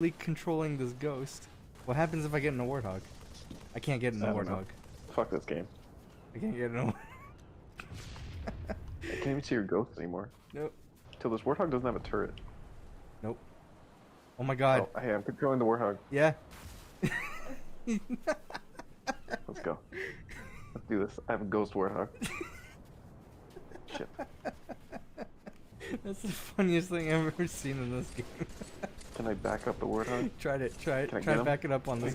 controlling this ghost. What happens if I get in a warthog? I can't get in a warthog. Fuck this game. I can't get in a I can't even see your ghost anymore. Nope. Till this warthog doesn't have a turret. Nope. Oh my god. Oh, hey, I'm controlling the warthog. Yeah. Let's go. Let's do this. I have a ghost warthog. Shit. That's the funniest thing I've ever seen in this game. Can I back up the warthog? Try it. Try Can I it. get Try him? back it up on this.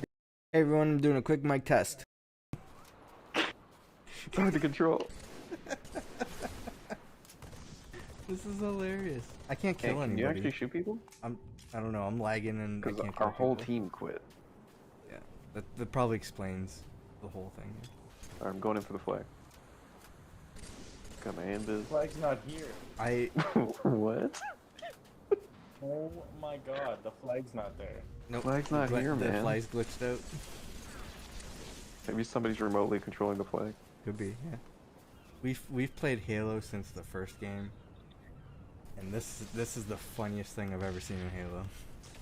Hey everyone, I'm doing a quick mic test. It's hard to control. This is hilarious. I can't kill Hey, can anybody. you actually shoot people? I don't know. I'm lagging and I Because can't kill our whole people. team quit. Yeah, that probably explains the whole thing. Alright, I'm going in for the flag. Got my invis. Flag's not here. What? Oh my god, the flag's not there. Nope. Flag's not here, The man. flag's glitched out. Maybe somebody's remotely controlling the flag. Could be, yeah. We've played Halo since the first game, and this is the funniest thing I've ever seen in Halo.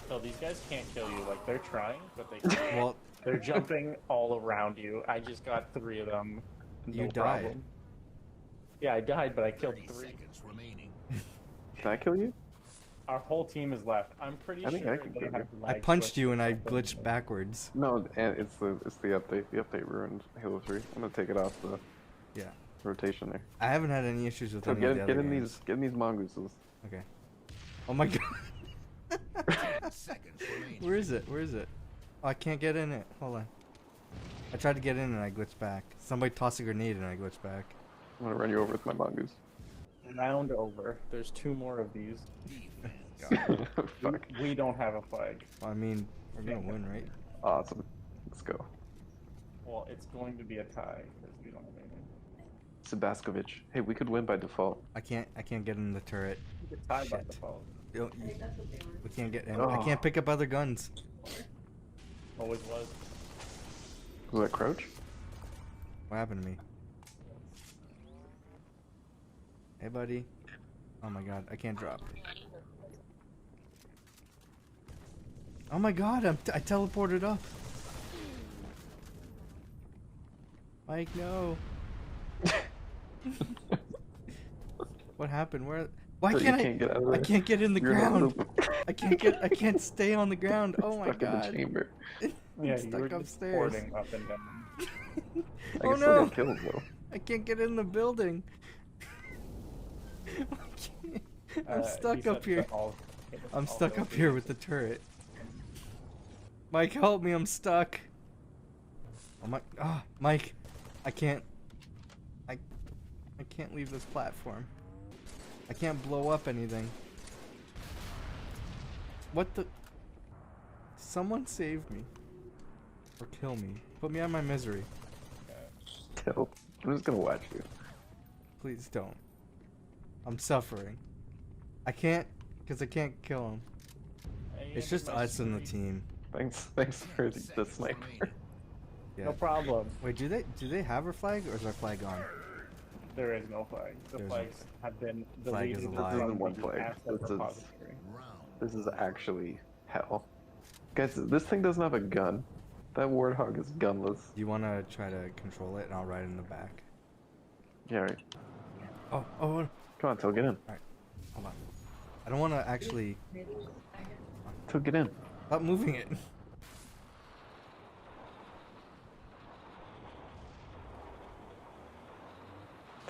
So these guys can't kill you. Like, they're trying, but they can't. Well, They're jumping all around you. I just got 3 of them. No You died. problem. Yeah, I died, but I killed 3. Can I kill you? Our whole team is left. I'm pretty I think sure I can they kill have you. I lag punched you and I switches. glitched backwards. No, and it's the update. The update ruined Halo 3. I'm gonna take it off the Yeah. rotation there. I haven't had any issues with So any of the get other in games. these mongooses. Okay. Oh my god. Where is it? Where is it? Oh, I can't get in it. Hold on. I tried to get in and I glitched back. Somebody tossed a grenade and I glitched back. I'm gonna run you over with my mongoose. Round over. There's 2 more of these. Fuck. We don't have a flag. Well, I mean, we're gonna win, right? Awesome. Let's go. Well, it's going to be a tie because we don't have anything. Sebaskovic. Hey, we could win by default. I can't get in the turret. We could tie by Shit. default. We can't get in. Oh. I can't pick up other guns. Always was. Was that crouch? What happened to me? Hey, buddy. Oh my god, I can't drop. Oh my god, I teleported up. Mike, no. What happened? Where? Why So you can't I? can't get out of I there. can't get in the You're in ground. the- I can't stay on the ground. Oh my Stuck in the god. chamber. I'm Yeah, you stuck were just upstairs. porting up and down. I Oh can still no! get killed though. I can't get in the building. I'm stuck he up said here. that all- I'm all stuck up buildings. here with the turret. Mike, help me! I'm stuck. Oh my! Ah, Mike, I can't leave this platform. I can't blow up anything. What the? Someone save me. Or kill me. Put me out of my misery. Kill. I'm just gonna watch you. Please don't. I'm suffering. I can't, because I can't kill him. Hey, It's you just get my us in the screen. team. Thanks for the sniper. Yeah. No problem. Wait, do they have a flag or is our flag gone? There is no flag. The There's no flags have been Flag is deleted alive. from This isn't one the flag. asset This is- repository. This is actually hell. Guys, this thing doesn't have a gun. That warthog is gunless. Do you want to try to control it and I'll ride in the back? Yeah, right. Oh, Come on, Till, get in. hold on. I don't want to actually... Till, get in. Stop moving it.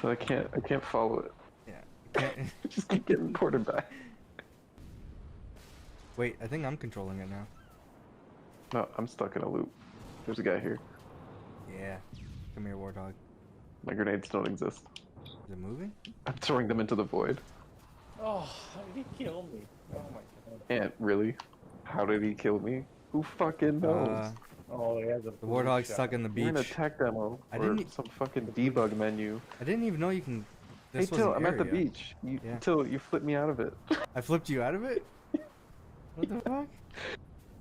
So I can't follow it. Yeah. I can't... Just keep getting ported back. Wait, I think I'm controlling it now. No, I'm stuck in a loop. There's a guy here. Yeah. Come here, Warthog. My grenades don't exist. Is it moving? I'm throwing them into the void. Oh, how did he kill me? Oh my god. And really? How did he kill me? Who fucking knows? Oh, he has a The Warthog's stuck in the You're in a beach. tech demo I or didn't e- some fucking debug menu. I didn't even know you can... This Hey was Till, an I'm at the area. beach. You, Yeah. Till, you flipped me out of it. I flipped you out of it? What the fuck?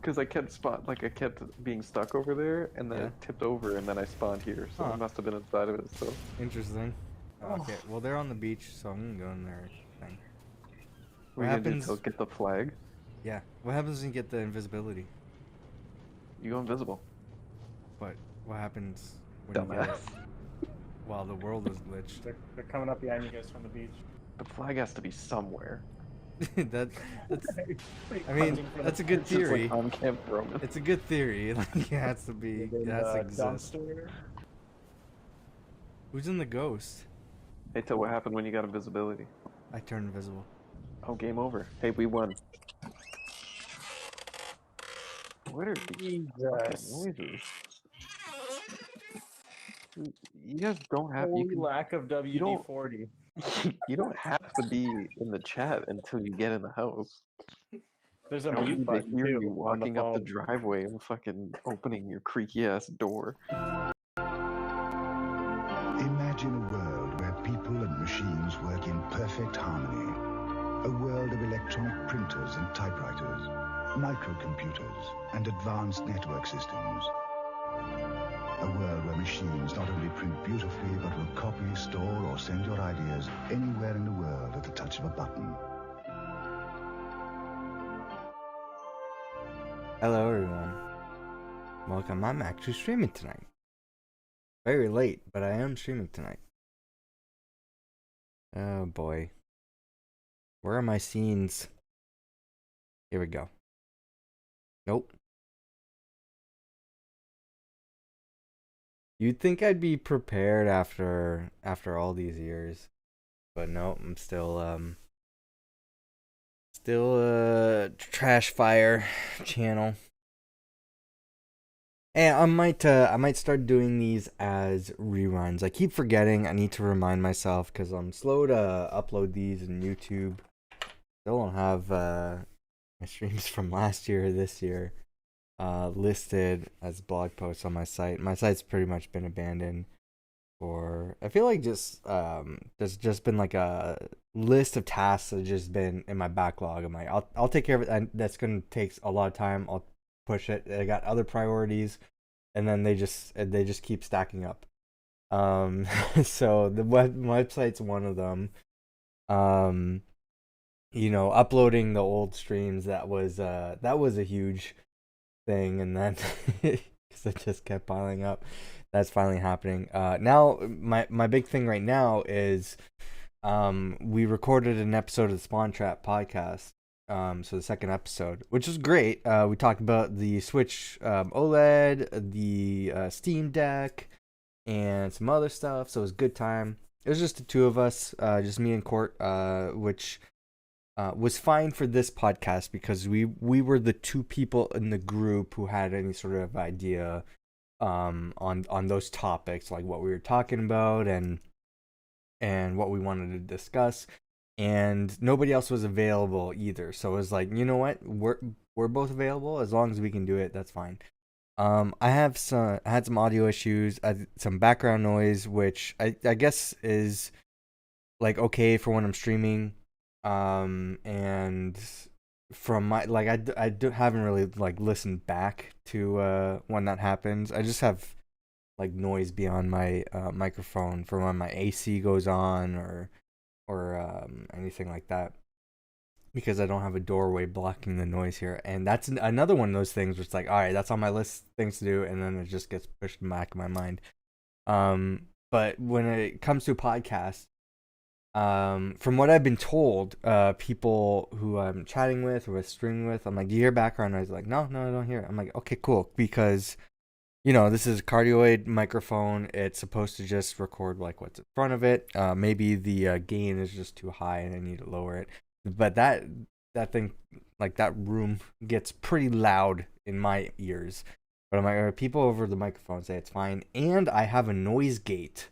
Because I kept being stuck over there, and then Yeah. it tipped over, and then I spawned here, so Huh. I must have been inside of it still. Interesting. Oh. Okay, well they're on the beach, so I'm gonna go in there. Thing. What What are you gonna do, happens- Till? Get the flag? Yeah. What happens when you get the invisibility? You go invisible. But what happens when you get Dumbass. it while the world is glitched? They're coming up behind you guys from the beach. The flag has to be somewhere. that's Like, I mean, hunting for that's the a good It's just theory. like on Camp Roman. It's a good theory. Like it has to be. in It has to the exist. dumpster. Who's in the ghost? Hey, so what happened when you got invisibility? I turned invisible. Oh, game over. Hey, we won. What are these fucking Jesus. noises? You guys don't have. Holy lack of WD-40. You don't have to be in the chat until you get in the house. There's I a don't mute need to button hear too you on the walking up the phone. driveway and fucking opening your creaky ass door. Imagine a world where people and machines work in perfect harmony. A world of electronic printers and typewriters, microcomputers, and advanced network systems. A world where machines not only print beautifully, but will copy, store, or send your ideas anywhere in the world at the touch of a button. Hello, everyone. Welcome. I'm actually streaming tonight. Very late, but I am streaming tonight. Oh boy. Where are my scenes? Here we go. Nope. You'd think I'd be prepared after all these years, but no, I'm still trash fire channel. And I might start doing these as reruns. I keep forgetting. I need to remind myself because I'm slow to upload these in YouTube. Still don't have my streams from last year or this year listed as blog posts on my site. My site's pretty much been abandoned for, I feel like just there's just been like a list of tasks that have just been in my backlog. I'm like, I'll take care of it, and that's gonna take a lot of time. I'll push it. I got other priorities, and then they just keep stacking up. So the website's one of them. Uploading the old streams, that was a huge thing, and then because it just kept piling up. That's finally happening. Now my big thing right now is we recorded an episode of the Spawn Trap podcast. So the second episode, which is great. We talked about the Switch OLED, the Steam Deck, and some other stuff. So it was a good time. It was just the two of us, just me and Court, which was fine for this podcast because we were the two people in the group who had any sort of idea on those topics, like what we were talking about and what we wanted to discuss. And nobody else was available either, so it was like, you know what, we're both available. As long as we can do it, that's fine. I had some audio issues, some background noise, which I guess is like okay for when I'm streaming. And from my haven't really like listened back to when that happens. I just have like noise beyond my microphone for when my AC goes on or anything like that, because I don't have a doorway blocking the noise here. And that's another one of those things where it's like, all right, that's on my list of things to do, and then it just gets pushed back in my mind. But when it comes to a podcast, from what I've been told, people who I'm chatting with or streaming with, I'm like, do you hear background noise? Like, no, I don't hear it. I'm like, okay, cool, because this is a cardioid microphone. It's supposed to just record like what's in front of it. Maybe the gain is just too high and I need to lower it. But that thing, like that room, gets pretty loud in my ears. But I'm like, people over the microphone say it's fine, and I have a noise gate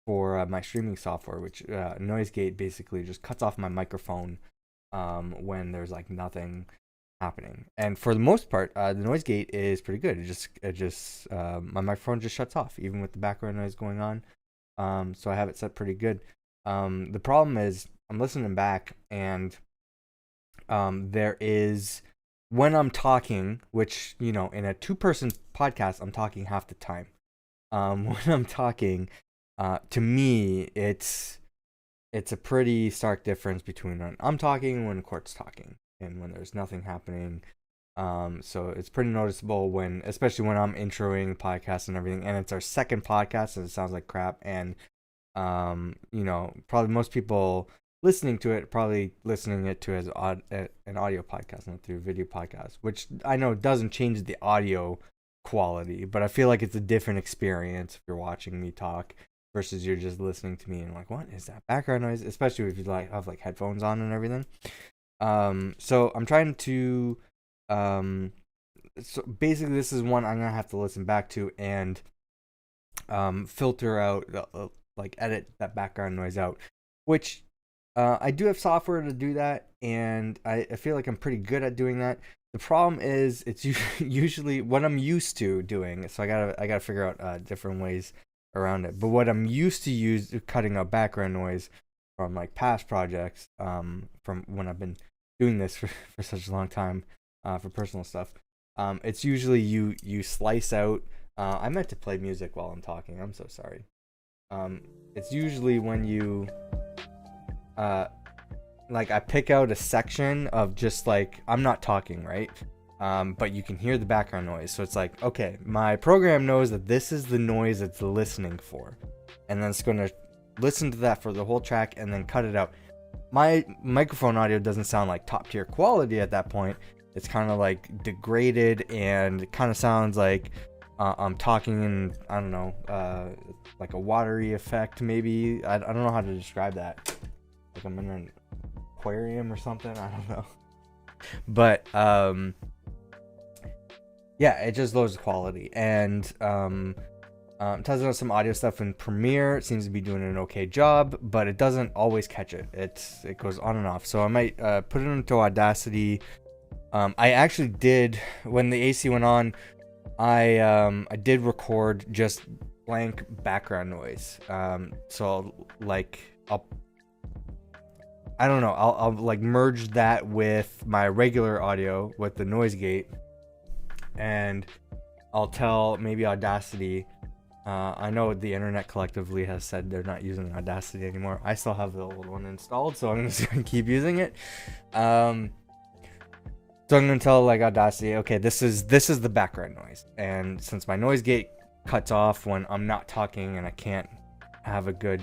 for my streaming software, which noise gate basically just cuts off my microphone when there's like nothing happening. And for the most part, the noise gate is pretty good. It just my microphone just shuts off even with the background noise going on. So I have it set pretty good. The problem is I'm listening back, and there is, when I'm talking, which in a 2-person podcast I'm talking half the time. When I'm talking, to me it's a pretty stark difference between when I'm talking and when the Court's talking. and when there's nothing happening. So it's pretty noticeable especially when I'm introing podcasts and everything, and it's our second podcast and it sounds like crap. And, probably most people listening to it, probably listening it to as an audio podcast, not through a video podcast, which I know doesn't change the audio quality, but I feel like it's a different experience if you're watching me talk versus you're just listening to me and like, what is that background noise? Especially if you have like headphones on and everything. So I'm trying to, so basically this is one I'm gonna have to listen back to and filter out, like edit that background noise out, which I do have software to do that, and I feel like I'm pretty good at doing that. The problem is it's usually what I'm used to doing, so I gotta figure out different ways around it. But what I'm used to cutting out background noise from like past projects, from when I've been doing this for such a long time, for personal stuff, it's usually you slice out. I meant to play music while I'm talking. I'm so sorry. It's usually when you like I pick out a section of just like I'm not talking, right? But you can hear the background noise. So it's like, okay, my program knows that this is the noise it's listening for. And then it's going to listen to that for the whole track and then cut it out. My microphone audio doesn't sound like top tier quality at that point. It's kind of like degraded and it kind of sounds like I'm talking in, I don't know, like a watery effect maybe. I don't know how to describe that. Like I'm in an aquarium or something. I don't know. But yeah, it just lowers the quality. And testing out some audio stuff in Premiere. It seems to be doing an okay job, but it doesn't always catch it. It goes on and off. So I might put it into Audacity. I actually did, when the AC went on, I did record just blank background noise. So like I'll like merge that with my regular audio with the noise gate, and I'll tell maybe Audacity. I know the internet collectively has said they're not using Audacity anymore. I still have the old one installed, so I'm just gonna keep using it. So I'm gonna tell like Audacity, okay, this is the background noise, and since my noise gate cuts off when I'm not talking and I can't have a good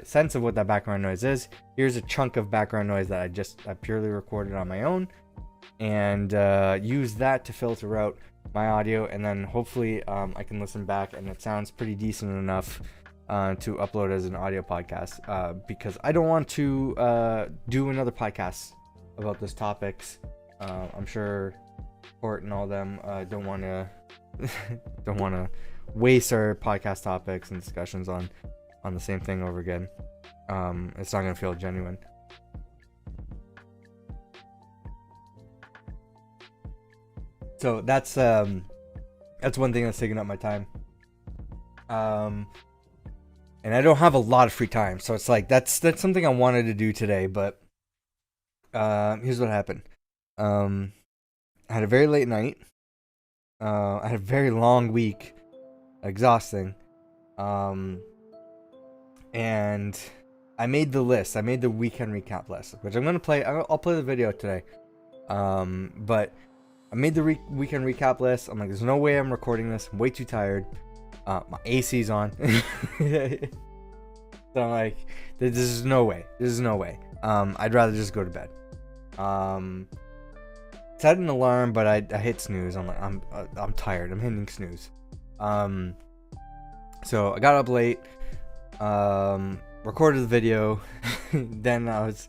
sense of what that background noise is, here's a chunk of background noise that I purely recorded on my own, and use that to filter out my audio, and then hopefully I can listen back and it sounds pretty decent enough to upload as an audio podcast, because I don't want to do another podcast about those topics. I'm sure Court and all them don't want to waste our podcast topics and discussions on the same thing over again. It's not gonna feel genuine. So that's one thing that's taking up my time. And I don't have a lot of free time, so it's like that's something I wanted to do today, but here's what happened. I had a very late night. I had a very long week, exhausting. And I made the list. I made the weekend recap list, which I'm gonna play. I'll play the video today. But I made the weekend recap list. I'm like, there's no way I'm recording this. I'm way too tired. My AC's on. So I'm like, this is no way. This is no way. I'd rather just go to bed. Set an alarm, but I hit snooze. I'm like, I'm tired. I'm hitting snooze. So I got up late. Recorded the video. Then I was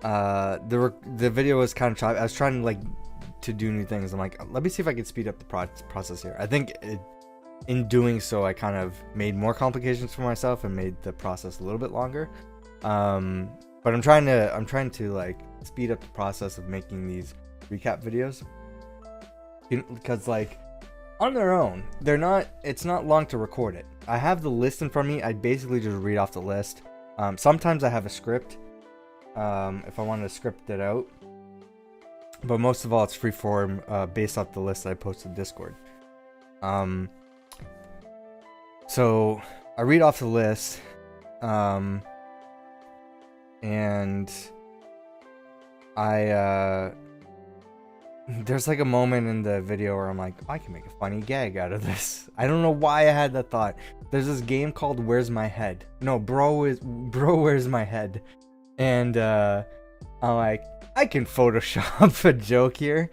the video was kind of choppy. I was trying to do new things. I'm like, let me see if I can speed up the process here. I think in doing so, I kind of made more complications for myself and made the process a little bit longer. But I'm trying to like speed up the process of making these recap videos, because like on their own, it's not long to record it. I have the list in front of me. I basically just read off the list. Sometimes I have a script, if I wanted to script it out, but most of all it's freeform, based off the list that I posted to Discord. So I read off the list, and I there's like a moment in the video where I'm like, I can make a funny gag out of this. I don't know why I had that thought. There's this game called Where's My Head? No, Bro, Where's My Head? And I'm like, I can Photoshop a joke here.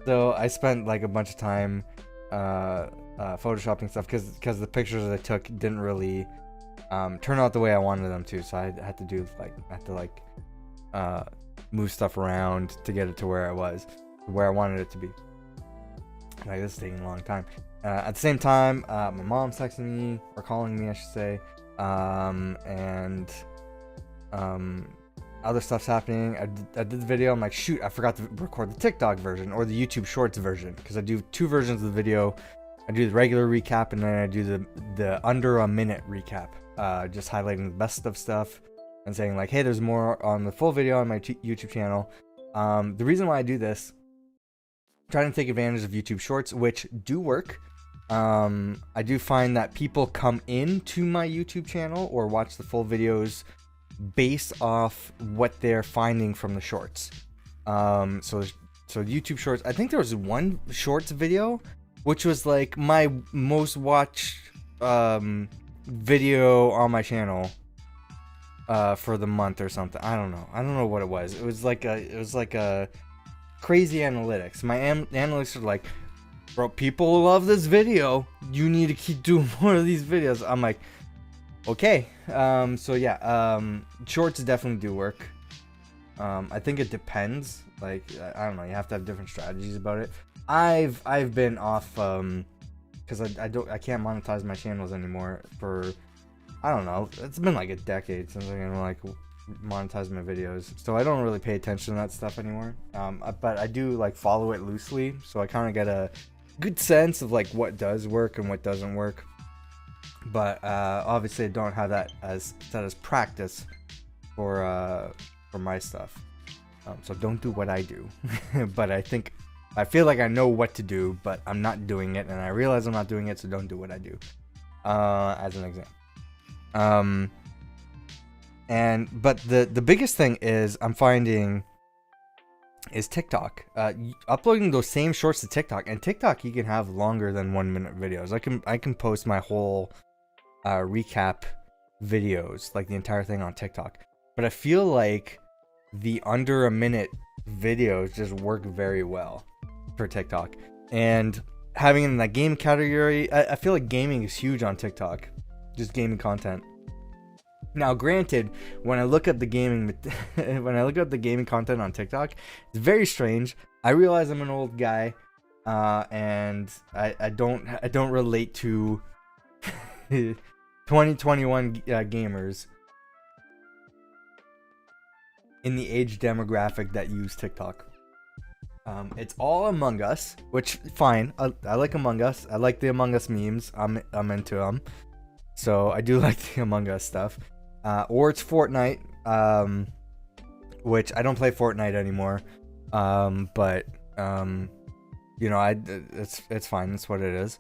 So I spent like a bunch of time photoshopping stuff because the pictures I took didn't really turn out the way I wanted them to. So I had to move stuff around to get it to where I wanted it to be. Like, this is taking a long time. At the same time, my mom's texting me, or calling me, I should say, and other stuff's happening. I did the video. I'm like, shoot, I forgot to record the TikTok version or the YouTube Shorts version, because I do two versions of the video. I do the regular recap, and then I do the under a minute recap, just highlighting the best of stuff and saying like, hey, there's more on the full video on my YouTube channel. The reason why I do this, trying to take advantage of YouTube Shorts, which do work. I do find that people come into my YouTube channel or watch the full videos based off what they're finding from the shorts. So YouTube Shorts, I think there was one shorts video which was like my most watched video on my channel for the month or something. I don't know what it was. It was like a crazy analytics. My analytics are like, bro, people love this video, you need to keep doing more of these videos. I'm like, okay. So yeah, shorts definitely do work. I think it depends. Like, I don't know, you have to have different strategies about it. I've been off because I can't monetize my channels anymore for, I don't know, it's been like a decade since I can like monetize my videos, so I don't really pay attention to that stuff anymore. But I do like follow it loosely, so I kind of get a good sense of like what does work and what doesn't work. But obviously I don't have that as practice for my stuff. So don't do what I do. But I feel like I know what to do, but I'm not doing it, and I realize I'm not doing it, so don't do what I do. As an example. But the biggest thing is I'm finding is TikTok. Uploading those same shorts to TikTok, and TikTok you can have longer than 1 minute videos. I can post my whole recap videos, like the entire thing, on TikTok. But I feel like the under a minute videos just work very well for TikTok. And having it in that game category, I feel like gaming is huge on TikTok. Just gaming content. Now, granted, when I look at the gaming content on TikTok, it's very strange. I realize I'm an old guy, and I don't relate to 2021 gamers in the age demographic that use TikTok. It's all Among Us, which fine. I like Among Us. I like the Among Us memes. I'm into them. So I do like the Among Us stuff. Or it's Fortnite, which I don't play Fortnite anymore. But you know, it's fine. That's what it is.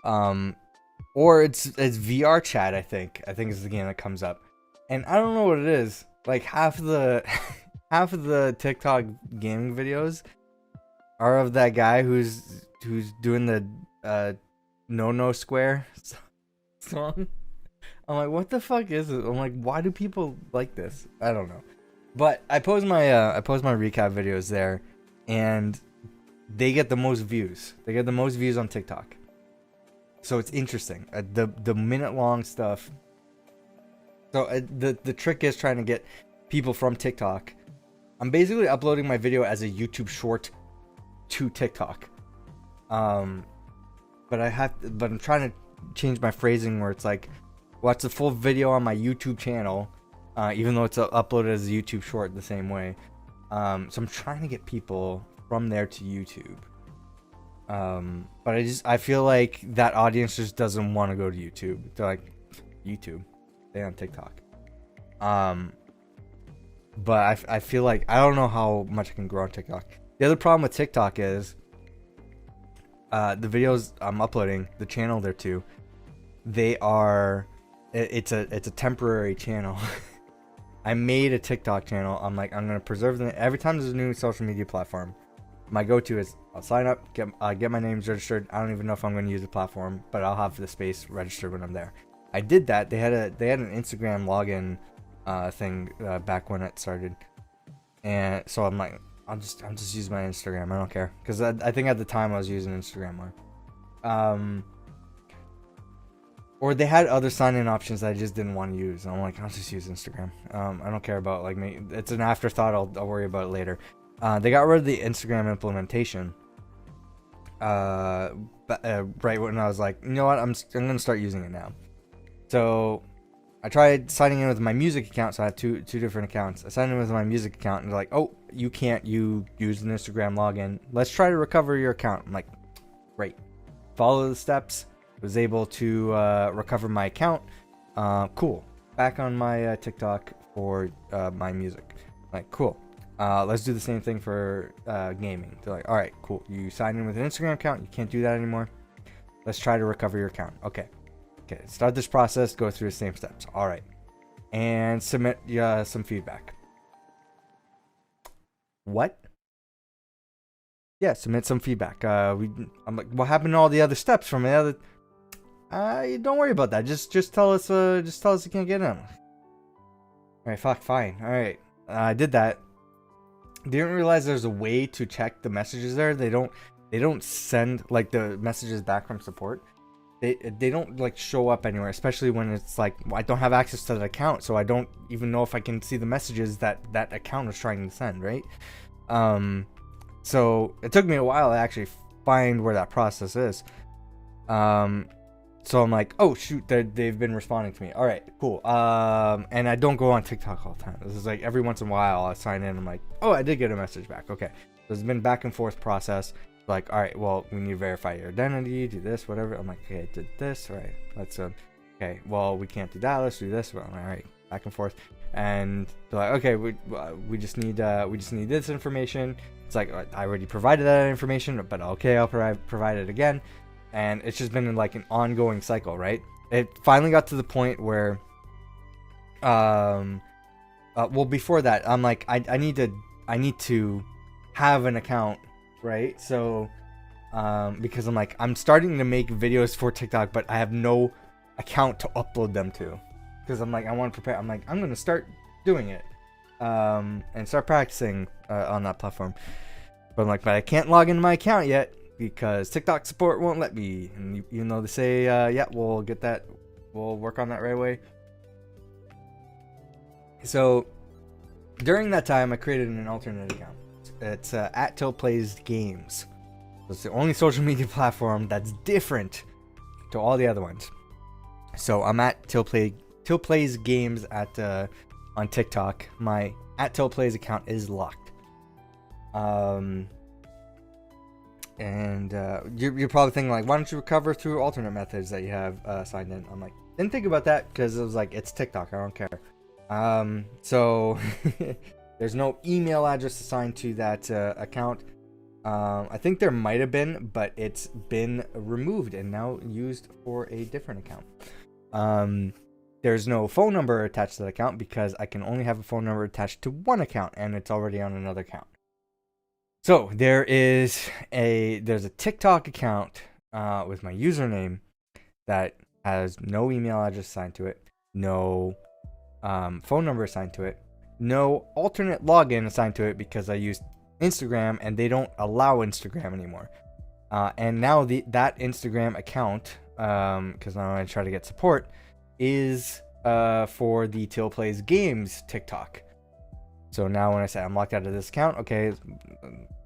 Or it's VR chat. I think is the game that comes up, and I don't know what it is. Like half of the TikTok gaming videos are of that guy who's doing the no square song. I'm like, what the fuck is it? I'm like, why do people like this? I don't know. But I post my recap videos there, and they get the most views. They get the most views on TikTok. So it's interesting. The minute long stuff. So the trick is trying to get people from TikTok. I'm basically uploading my video as a YouTube short to TikTok. But I'm trying to change my phrasing where it's like, watch the full video on my YouTube channel, even though it's uploaded as a YouTube short the same way. So I'm trying to get people from there to YouTube. But I feel like that audience just doesn't want to go to YouTube. They're like, YouTube, stay on TikTok. But I feel like I don't know how much I can grow on TikTok. The other problem with TikTok is the videos I'm uploading, the channel there too, it's a temporary channel. I made a TikTok channel. I'm like, I'm gonna preserve the every time there's a new social media platform. My go-to is I'll sign up, get my names registered. I don't even know if I'm gonna use the platform, but I'll have the space registered when I'm there. I did that. They had an Instagram login thing back when it started, and so I'm like, I'm just use my Instagram. I don't care, because I think at the time I was using Instagram more. Or they had other sign-in options that I just didn't want to use. I'm like, I'll just use Instagram. I don't care about like me. It's an afterthought. I'll worry about it later. They got rid of the Instagram implementation. Right when I was like, you know what, I'm gonna start using it now. So I tried signing in with my music account. So I have two different accounts. I signed in with my music account, and they're like, oh, you can't use an Instagram login. Let's try to recover your account. I'm like, great. Follow the steps. Was able to recover my account. Cool. Back on my TikTok for my music. Like, cool. Let's do the same thing for gaming. They're like, all right, cool. You signed in with an Instagram account. You can't do that anymore. Let's try to recover your account. Okay. Start this process. Go through the same steps. All right. And submit some feedback. What? Yeah, submit some feedback. I'm like, what happened to all the other steps from the other? Don't worry about that. Just tell us you can't get in. Alright, fine. Alright. I did that. Didn't realize there's a way to check the messages there. They don't send like the messages back from support. They don't like show up anywhere, especially when it's like I don't have access to that account, so I don't even know if I can see the messages that account was trying to send, right? So it took me a while to actually find where that process is. So I'm like, oh shoot, they've been responding to me. All right, cool. And I don't go on TikTok all the time. This is like every once in a while I sign in. I'm like, oh, I did get a message back. Okay, so it's been back and forth process. Like, all right, well, we need to verify your identity, do this, whatever. I'm like, okay, I did this. All right, let's okay, well, we can't do that. Let's do this. Well, all right, back and forth. And they're like, okay, we just need this information. It's like I already provided that information, but okay, I'll provide it again. And it's just been like an ongoing cycle, right? It finally got to the point where, well, before that, I'm like, I need to have an account, right? So, because I'm like, I'm starting to make videos for TikTok, but I have no account to upload them to, because I'm like, I want to prepare. I'm like, I'm gonna start doing it, and start practicing on that platform. But I'm like, but I can't log into my account yet, because TikTok support won't let me. And even though they say, yeah, we'll get that, we'll work on that right away. So during that time, I created an alternate account. It's @TillPlaysGames. It's the only social media platform that's different to all the other ones. So I'm at TillPlaysGames on TikTok. My @TillPlays account is locked. And you're probably thinking like, why don't you recover through alternate methods that you have signed in? I'm like, didn't think about that, because it was like, it's TikTok, I don't care. So there's no email address assigned to that account. I think there might have been, but it's been removed and now used for a different account. There's no phone number attached to that account, because I can only have a phone number attached to one account, and it's already on another account. So there's a TikTok account with my username that has no email address assigned to it, no phone number assigned to it, no alternate login assigned to it, because I used Instagram and they don't allow Instagram anymore. And now that Instagram account, because now I try to get support, is for the Till Plays Games TikTok. So now when I say I'm locked out of this account, okay,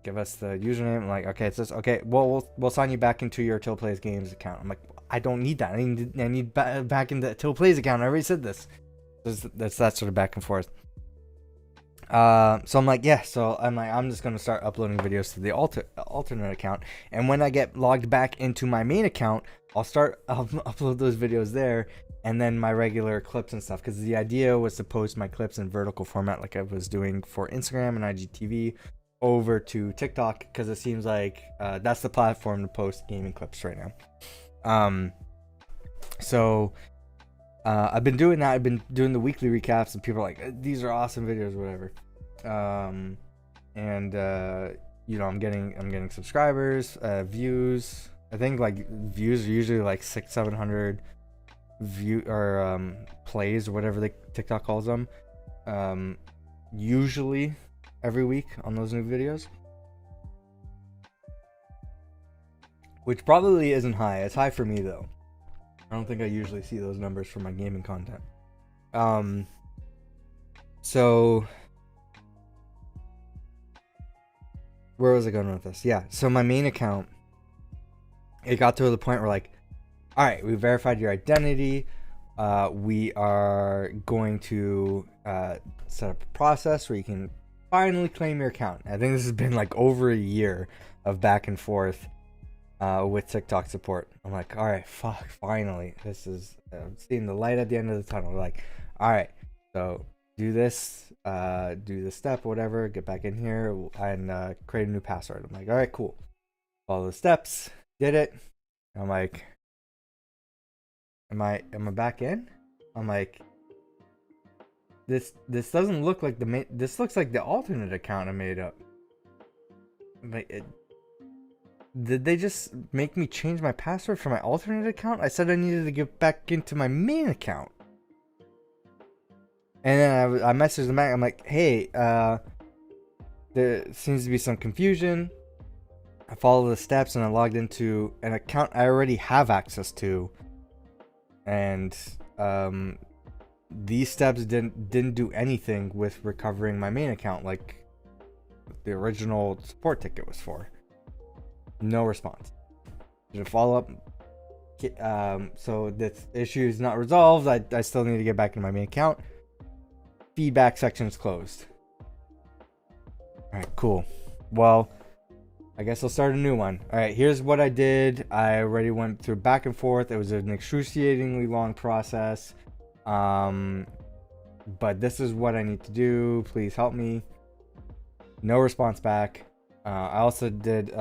give us the username. I'm like, okay, it's this. Okay, well, we'll sign you back into your Till Plays Games account. I'm like, I don't need that. I need back into the Till Plays account. I already said this. That's that sort of back and forth. So I'm like, yeah. So I'm just gonna start uploading videos to the alternate account, and when I get logged back into my main account, I'll upload those videos there, and then my regular clips and stuff. Because the idea was to post my clips in vertical format, like I was doing for Instagram and IGTV, over to TikTok, because it seems like that's the platform to post gaming clips right now. So I've been doing that. I've been doing the weekly recaps, and people are like, "These are awesome videos, whatever." I'm getting subscribers, views. I think like views are usually like 600-700 plays or whatever TikTok calls them. Usually every week on those new videos, which probably isn't high. It's high for me though. I don't think I usually see those numbers for my gaming content. So where was I going with this? Yeah, so my main account, it got to the point where like, all right, we verified your identity. We are going to set up a process where you can finally claim your account. I think this has been like over a year of back and forth with TikTok support. I'm like, all right, fuck, finally. This is seeing the light at the end of the tunnel. Like, all right, so do this step or whatever, get back in here and create a new password. I'm like, all right, cool. Follow the steps, did it. I'm like, am I back in? I'm like, this doesn't look like this looks like the alternate account I made up. Like, did they just make me change my password for my alternate account? I said I needed to get back into my main account. And then I messaged them back. I'm like, hey, there seems to be some confusion. I followed the steps and I logged into an account I already have access to. And these steps didn't do anything with recovering my main account like the original support ticket was for. No response. Did a follow up. So this issue is not resolved. I still need to get back into my main account. Feedback section is closed. Alright, cool. Well, I guess I'll start a new one. Alright, here's what I did. I already went through back and forth. It was an excruciatingly long process. But this is what I need to do. Please help me. No response back. I also did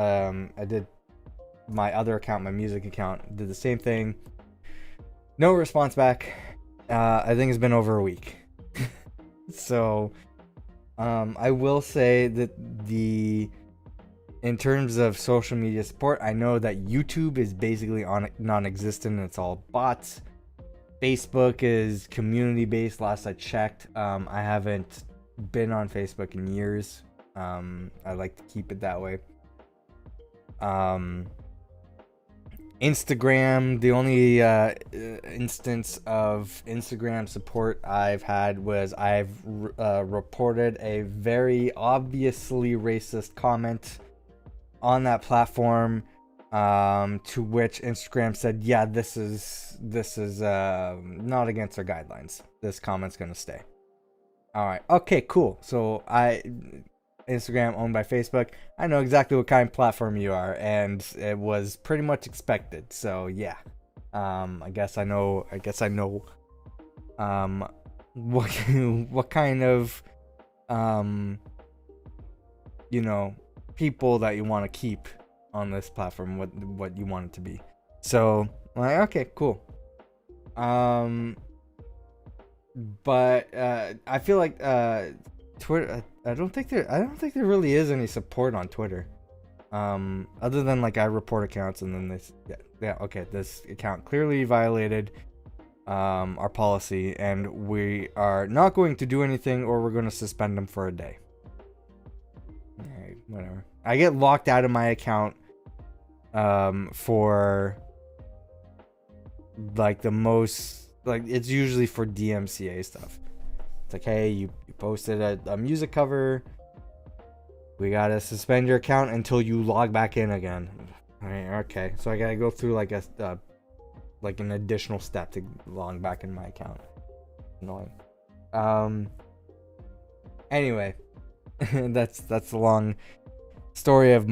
my other account, my music account, did the same thing. No response back. I think it's been over a week. So I will say that in terms of social media support, I know that YouTube is basically non-existent. It's all bots. Facebook is community based last I checked. I haven't been on Facebook in years. I like to keep it that way. Instagram, the only instance of Instagram support I've had was I've reported a very obviously racist comment on that platform, to which Instagram said, yeah, this is not against our guidelines. This comment's gonna stay. All right, okay, cool. So Instagram owned by Facebook. I know exactly what kind of platform you are, and it was pretty much expected. So yeah, I guess I know what kind of people that you want to keep on this platform, what you want it to be. So like, okay, cool. But I feel like Twitter. I don't think there really is any support on Twitter, other than like I report accounts and then this account clearly violated our policy and we are not going to do anything or we're going to suspend them for a day. Alright, whatever. I get locked out of my account for like the most, like it's usually for DMCA stuff. It's like, hey, you posted a music cover. We gotta suspend your account until you log back in again. All right, okay. So I gotta go through like an additional step to log back in my account. Annoying. Anyway, that's the long story of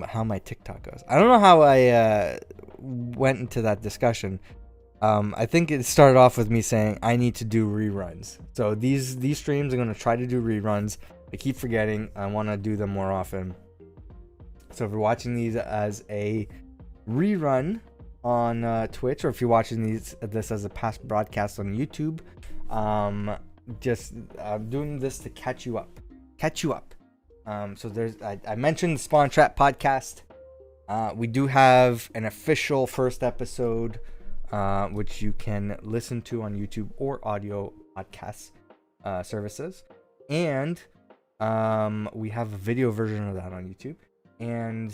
how my TikTok goes. I don't know how I went into that discussion. I think it started off with me saying I need to do reruns. So these streams I'm going to try to do reruns. I keep forgetting. I want to do them more often. So if you're watching these as a rerun on Twitch, or if you're watching this as a past broadcast on YouTube. Just doing this to catch you up. So I mentioned the Spawn Trap podcast. We do have an official first episode, which you can listen to on YouTube or audio podcast services, and we have a video version of that on YouTube, and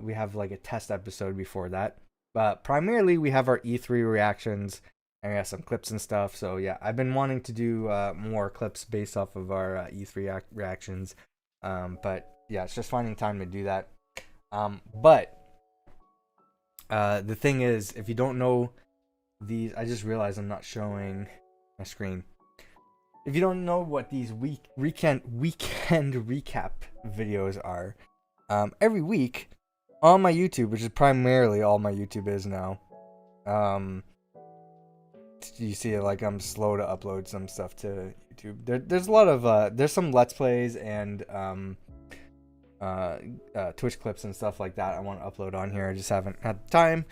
we have like a test episode before that. But primarily, we have our E3 reactions, and we have some clips and stuff. So yeah, I've been wanting to do more clips based off of our E3 reactions. But yeah, it's just finding time to do that. But the thing is, if you don't know these, I just realized I'm not showing my screen. If you don't know what these weekend recap videos are, every week on my YouTube, which is primarily all my YouTube is now, you see like I'm slow to upload some stuff to YouTube. There's a lot of there's some Let's Plays and Twitch clips and stuff like that I want to upload on here. I just haven't had time.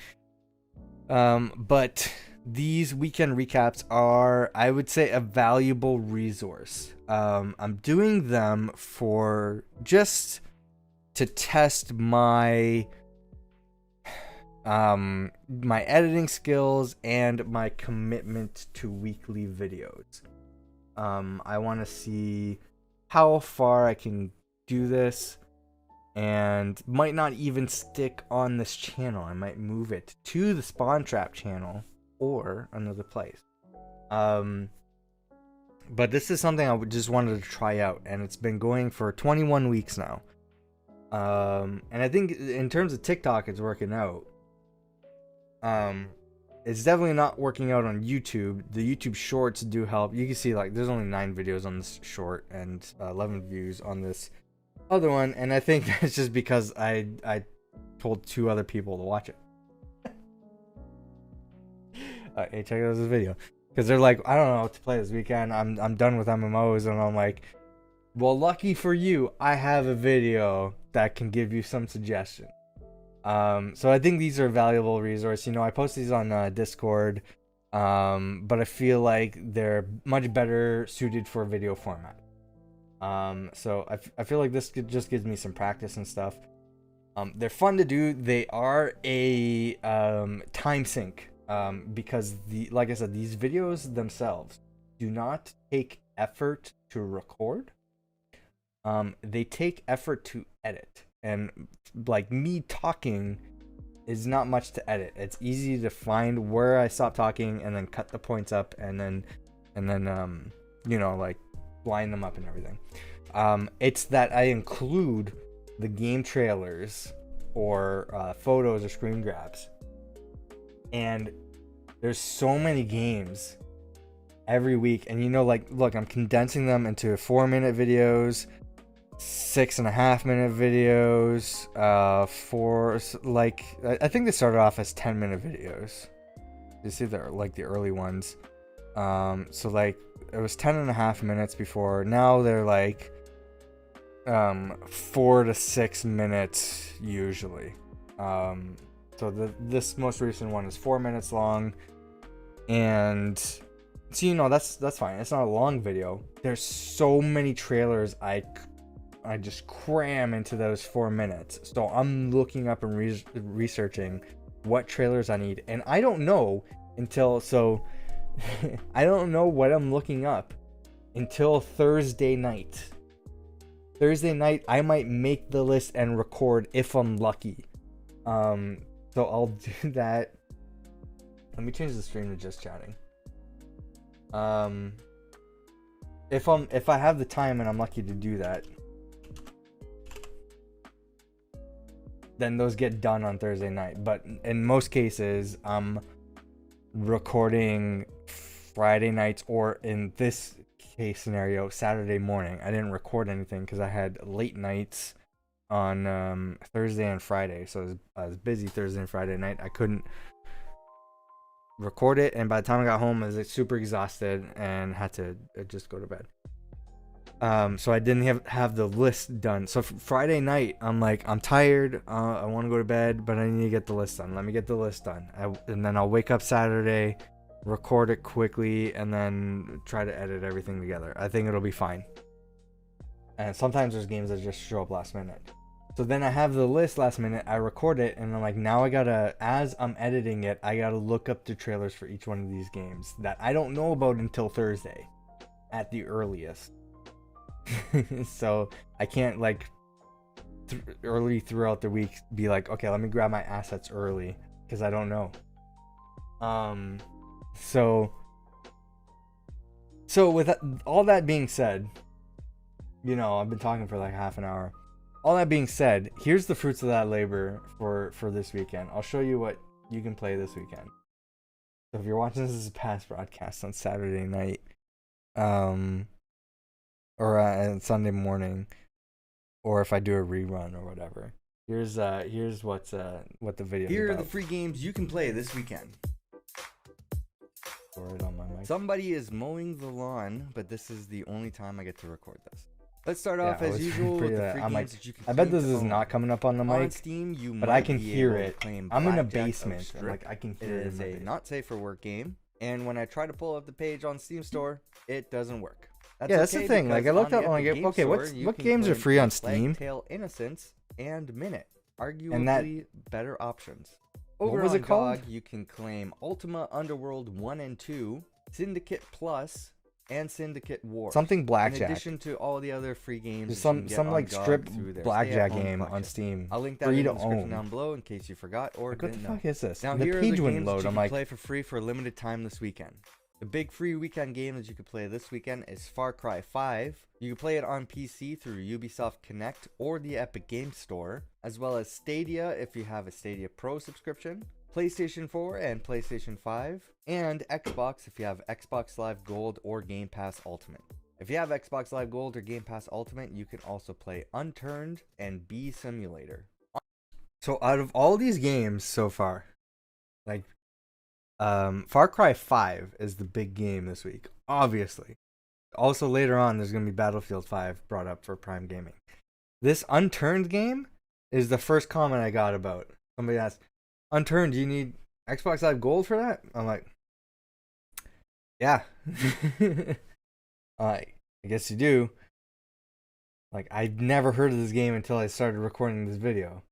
But these weekend recaps are, I would say, a valuable resource. I'm doing them for just to test my my editing skills and my commitment to weekly videos. I want to see how far I can do this, and might not even stick on this channel. I might move it to the Spawn Trap channel or another place. But this is something I just wanted to try out, and it's been going for 21 weeks now. And I think in terms of TikTok, it's working out. It's definitely not working out on YouTube. The YouTube shorts do help. You can see like there's only 9 videos on this short and 11 views on this other one, and I think that's just because I told 2 other people to watch it. Hey, check out this video, because they're like, I don't know what to play this weekend. I'm done with MMOs, and I'm like, well, lucky for you, I have a video that can give you some suggestions. So I think these are a valuable resource. You know, I post these on Discord, but I feel like they're much better suited for video format. So I feel like this just gives me some practice and stuff. They're fun to do. They are a time sink, because like I said, these videos themselves do not take effort to record. They take effort to edit, and like me talking is not much to edit. It's easy to find where I stop talking and then cut the points up, and then you know, like line them up and everything. It's that I include the game trailers or photos or screen grabs, and there's so many games every week, and you know, like, look, I'm condensing them into 4-minute videos, 6.5-minute videos, I think they started off as 10-minute videos. You see they're like the early ones. So like it was 10.5 minutes before. Now they're like 4 to 6 minutes usually. So this most recent one is 4 minutes long, and so you know that's fine. It's not a long video. There's so many trailers I just cram into those 4 minutes. So I'm looking up and researching what trailers I need, and I don't know I don't know what I'm looking up until Thursday night. Thursday night, I might make the list and record if I'm lucky. So I'll do that. Let me change the stream to just chatting. If I have the time and I'm lucky to do that, then those get done on Thursday night. But in most cases, I'm recording Friday nights, or in this case scenario, Saturday morning. I didn't record anything because I had late nights on Thursday and Friday, so I was busy Thursday and Friday night. I couldn't record it, and by the time I got home, I was like super exhausted and had to just go to bed. So I didn't have the list done. So Friday night, I'm like, I'm tired. I want to go to bed, but I need to get the list done. Let me get the list done. And then I'll wake up Saturday, record it quickly, and then try to edit everything together. I think it'll be fine. And sometimes there's games that just show up last minute. So then I have the list last minute. I record it, and I'm like, now I gotta, as I'm editing it, I gotta look up the trailers for each one of these games that I don't know about until Thursday, at the earliest. So I can't like early throughout the week be like, okay, let me grab my assets early because I don't know. So with all that being said, you know, I've been talking for like half an hour. All that being said, here's the fruits of that labor for this weekend. I'll show you what you can play this weekend. So if you're watching this as a past broadcast on Saturday night, or Sunday morning, or if I do a rerun or whatever. Here's what the video. Here are the free games you can play this weekend. Throw it on my mic. Somebody is mowing the lawn, but this is the only time I get to record this. Let's start off I as was usual with the free I'm games like, that you can I bet claim this to is own. not coming up on the On mic, Steam, you but might I can be hear able to it. claim I'm in a Blackjack of basement, and Strip. like I can It hear it. is a not safe for work game, and when I try to pull up the page on Steam Store, it doesn't work. That's the thing. Like I looked up, like, okay, what games are free on Steam? Tale Innocence and Minute, arguably And that- better options. What Over was on it called? GOG, you can claim Ultima Underworld 1 and 2, Syndicate Plus, and Syndicate War. Something In blackjack. addition to all the other free games, There's that you can some get like on GOG strip through their blackjack stay-at-home game on collection. Steam. I'll link that Free in to the description own. down below in case you forgot or Like, what the didn't know. fuck is this? Now The here are page the wouldn't games that load. you I'm can like, play for free for a limited time this weekend. The big free weekend game that you can play this weekend is Far Cry 5. You can play it on PC through Ubisoft Connect or the Epic Games Store, as well as Stadia if you have a Stadia Pro subscription, PlayStation 4 and PlayStation 5, and Xbox if you have Xbox Live Gold or Game Pass Ultimate. If you have Xbox Live Gold or Game Pass Ultimate, you can also play Unturned and Bee Simulator. so out of all these games so far, like, Far Cry 5 is the big game this week, obviously. Also later on, there's gonna be Battlefield 5 brought up for Prime Gaming. This Unturned game is the first comment I got about. Somebody asked, "Unturned, do you need Xbox Live Gold for that?" I'm like, "Yeah." I guess you do. Like, I'd never heard of this game until I started recording this video.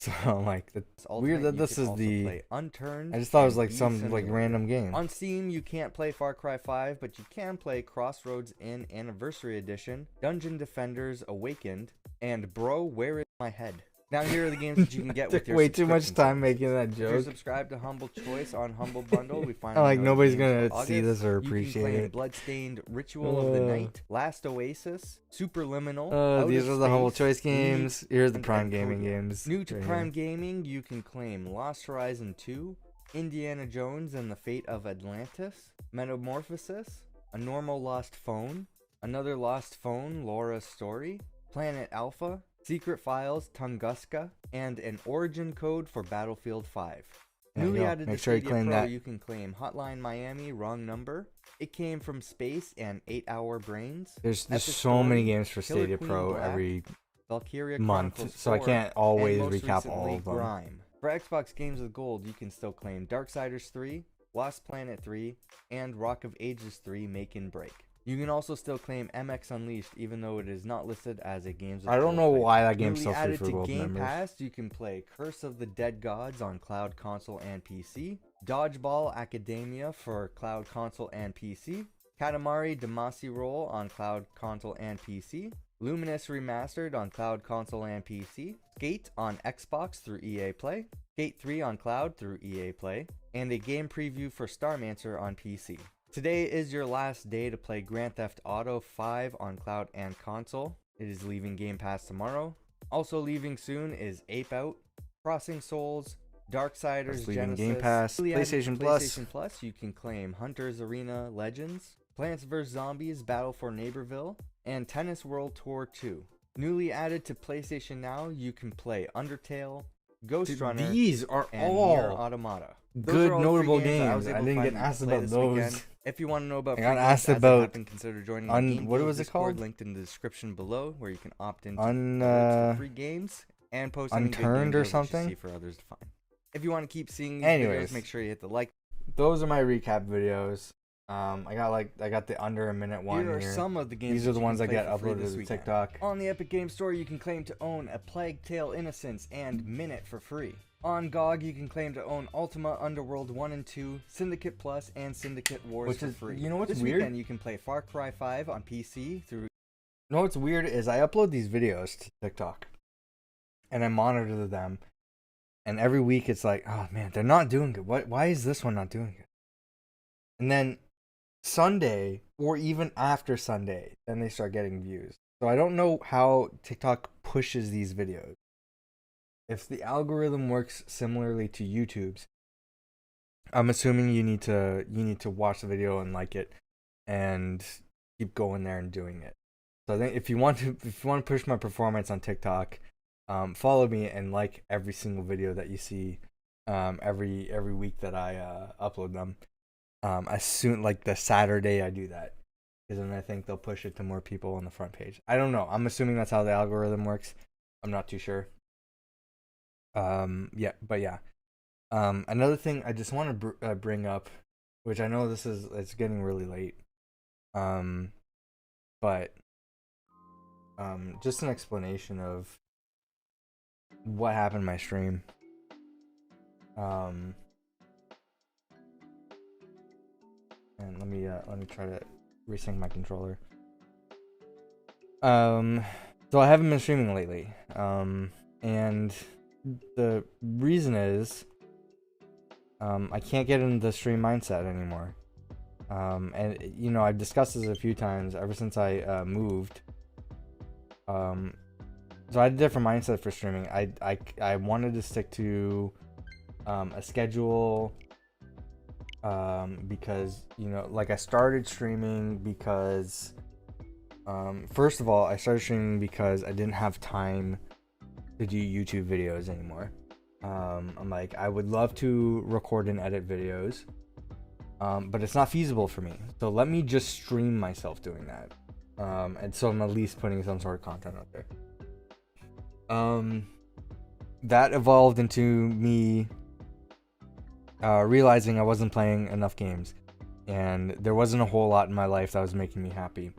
So I'm like, it's weird that this is the. Unturned. I just thought it was and like Bee some like Simulator. random game. On Steam, you can't play Far Cry 5, but you can play Crossroads Inn Anniversary Edition, Dungeon Defenders Awakened, and Bro, Where Is My Head? Now here are the games that you can get with Took your way too much subscription time service. making that If you're joke. subscribed to Humble Choice on Humble Bundle, we find Like, nobody's gonna see this or You appreciate can claim it. Bloodstained Ritual of the Night, Last Oasis, Superliminal. Oh, Out these of are the Humble Space, Choice games. Here's the and Prime Encodia. Gaming games. New to right Prime here. Gaming, you can claim Lost Horizon 2, Indiana Jones and the Fate of Atlantis, Metamorphosis, A Normal Lost Phone, Another Lost Phone, Laura's Story, Planet Alpha, Secret Files, Tunguska, and an origin code for Battlefield 5. There you Newly go. added Make to sure you Stadia claim Pro, that. you can claim Hotline Miami, Wrong Number, It Came From Space, and 8 Hour Brains. There's Epic so many Story, games for Killer Stadia Queen Pro Black, every Valkyria month, Chronicles so I 4, can't always and most recap all recently, of them. Grime. For Xbox Games with Gold, you can still claim Darksiders 3, Lost Planet 3, and Rock of Ages 3 Make and Break. You can also still claim MX Unleashed, even though it is not listed as a Games with I don't Gold know title. why that game's Newly still free added for to Gold Game members. Pass, you can play Curse of the Dead Gods on Cloud Console and PC, Dodgeball Academia for Cloud Console and PC, Katamari Damacy Roll on Cloud Console and PC, Luminous Remastered on Cloud Console and PC, Skate on Xbox through EA Play, Skate 3 on Cloud through EA Play, and a game preview for Starmancer on PC. Today is your last day to play Grand Theft Auto 5 on Cloud and Console. It is leaving Game Pass tomorrow. Also leaving soon is Ape Out, Crossing Souls, Darksiders, That's leaving Genesis, Game Pass, Newly added to PlayStation Plus. PlayStation Plus, you can claim Hunter's Arena Legends, Plants vs. Zombies Battle for Neighborville, and Tennis World Tour 2. Newly added to PlayStation Now, you can play Undertale, Ghost Dude, Runner, these are and Nier all Automata. Those good are all the 3 notable games I was games. I able to didn't get finally asked play about this those. weekend. If you want to know about I free got games asked as they about happen, consider joining the Game what Deals was it Discord called? linked in the description below, where you can opt into Un- alerts for free games and post any big game Unturned or deals that you something? see for others to find. If you want to keep seeing these Anyways. videos, make sure you hit the like. Those are my recap videos. I got the under a minute one Here are here. some of the games. These are the you ones can that play get for free uploaded this to weekend. TikTok. On the Epic Games Store, you can claim to own A Plague Tale: Innocence and Minute for free. On GOG, you can claim to own Ultima Underworld 1 and 2, Syndicate Plus, and Syndicate Wars Which for is- free. you know what's this weird? weekend, you can play Far Cry 5 on PC through. You know what's weird is I upload these videos to TikTok, and I monitor them, and every week it's like, oh man, they're not doing good. Why is this one not doing good? And then Sunday, or even after Sunday, then they start getting views. So I don't know how TikTok pushes these videos. If the algorithm works similarly to YouTube's, I'm assuming you need to watch the video and like it, and keep going there and doing it. So I think if you want to push my performance on TikTok, follow me and like every single video that you see, every week that I upload them. As soon like the Saturday I do that, because then I think they'll push it to more people on the front page. I don't know. I'm assuming that's how the algorithm works. I'm not too sure. Yeah. Another thing I just want to bring up, which I know it's getting really late. But just an explanation of what happened in my stream. And let me try to resync my controller. So I haven't been streaming lately. And the reason is I can't get into the stream mindset anymore. And you know, I've discussed this a few times ever since I moved. So I had a different mindset for streaming. I wanted to stick to a schedule, because, you know, like I started streaming because first of all, I started streaming because I didn't have time to do YouTube videos anymore. I'm like, I would love to record and edit videos, but it's not feasible for me. So let me just stream myself doing that. And so I'm at least putting some sort of content out there. That evolved into me realizing I wasn't playing enough games, and there wasn't a whole lot in my life that was making me happy.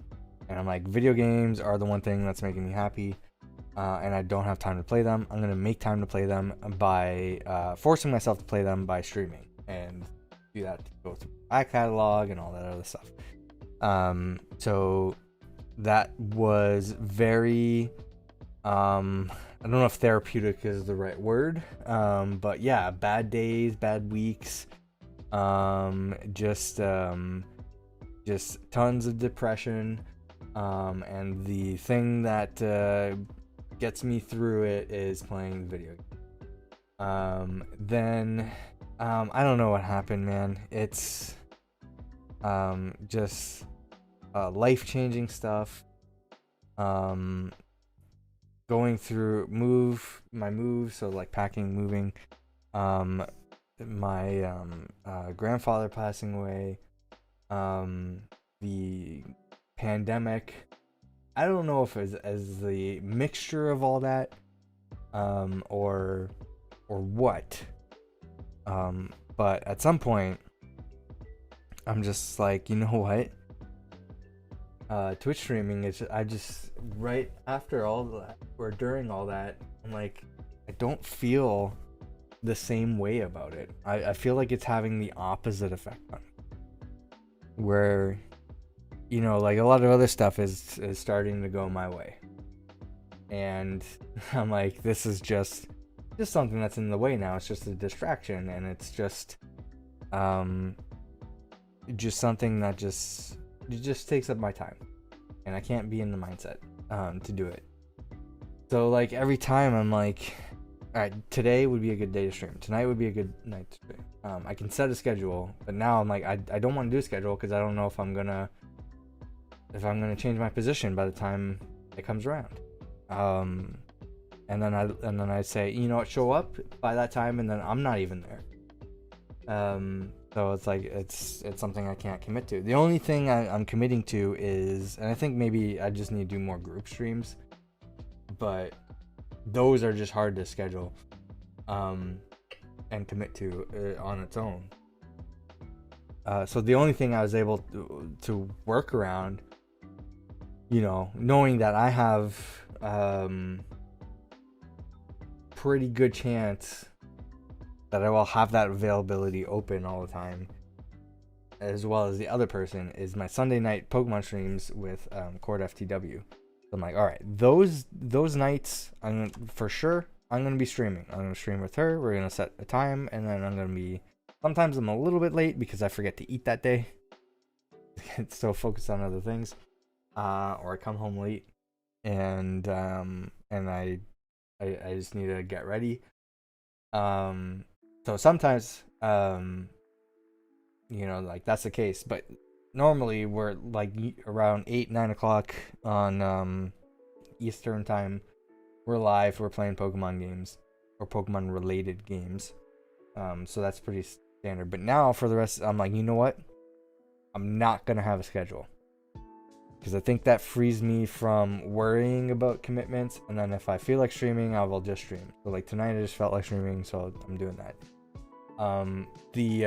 And I'm like, video games are the one thing that's making me happy, and I don't have time to play them. I'm gonna make time to play them by forcing myself to play them by streaming, and do that to go through back catalog and all that other stuff. So that was very I don't know if therapeutic is the right word, but yeah, bad days, bad weeks, just tons of depression, and the thing that gets me through it is playing the video game. Then I don't know what happened, man. It's just life-changing stuff. Going through my move, so like packing, moving, my grandfather passing away, the pandemic. I don't know if it's as the mixture of all that, or what, but at some point I'm just like, you know what, Twitch streaming is I just right after all that or during all that, I'm like, I don't feel the same way about it. I feel like it's having the opposite effect on me, where, you know, like a lot of other stuff is starting to go my way, and I'm like, this is just something that's in the way now. It's just a distraction, and it's just something that just takes up my time, and I can't be in the mindset to do it. So like every time I'm like, all right, today would be a good day to stream, tonight would be a good night to stream. I can set a schedule, but now I'm like, I don't want to do a schedule because I don't know if I'm gonna change my position by the time it comes around. then I say, you know what, show up by that time, and then I'm not even there. So it's like it's something I can't commit to. The only thing I'm committing to is, and I think maybe I just need to do more group streams, but those are just hard to schedule and commit to on its own. So the only thing I was able to work around, you know, knowing that I have pretty good chance that I will have that availability open all the time, as well as the other person, is my Sunday night Pokemon streams with Cord FTW. So I'm like, all right, those nights, for sure I'm gonna be streaming. I'm gonna stream with her. We're gonna set a time, and then I'm gonna be. Sometimes I'm a little bit late because I forget to eat that day. Get so focused on other things, or I come home late, and I just need to get ready. So sometimes, you know, like that's the case, but normally we're like around 8-9 o'clock on Eastern time. We're live. We're playing Pokemon games or Pokemon related games. So that's pretty standard. But now for the rest, I'm like, you know what? I'm not gonna have a schedule, because I think that frees me from worrying about commitments. And then if I feel like streaming, I will just stream. So like tonight, I just felt like streaming, so I'm doing that. The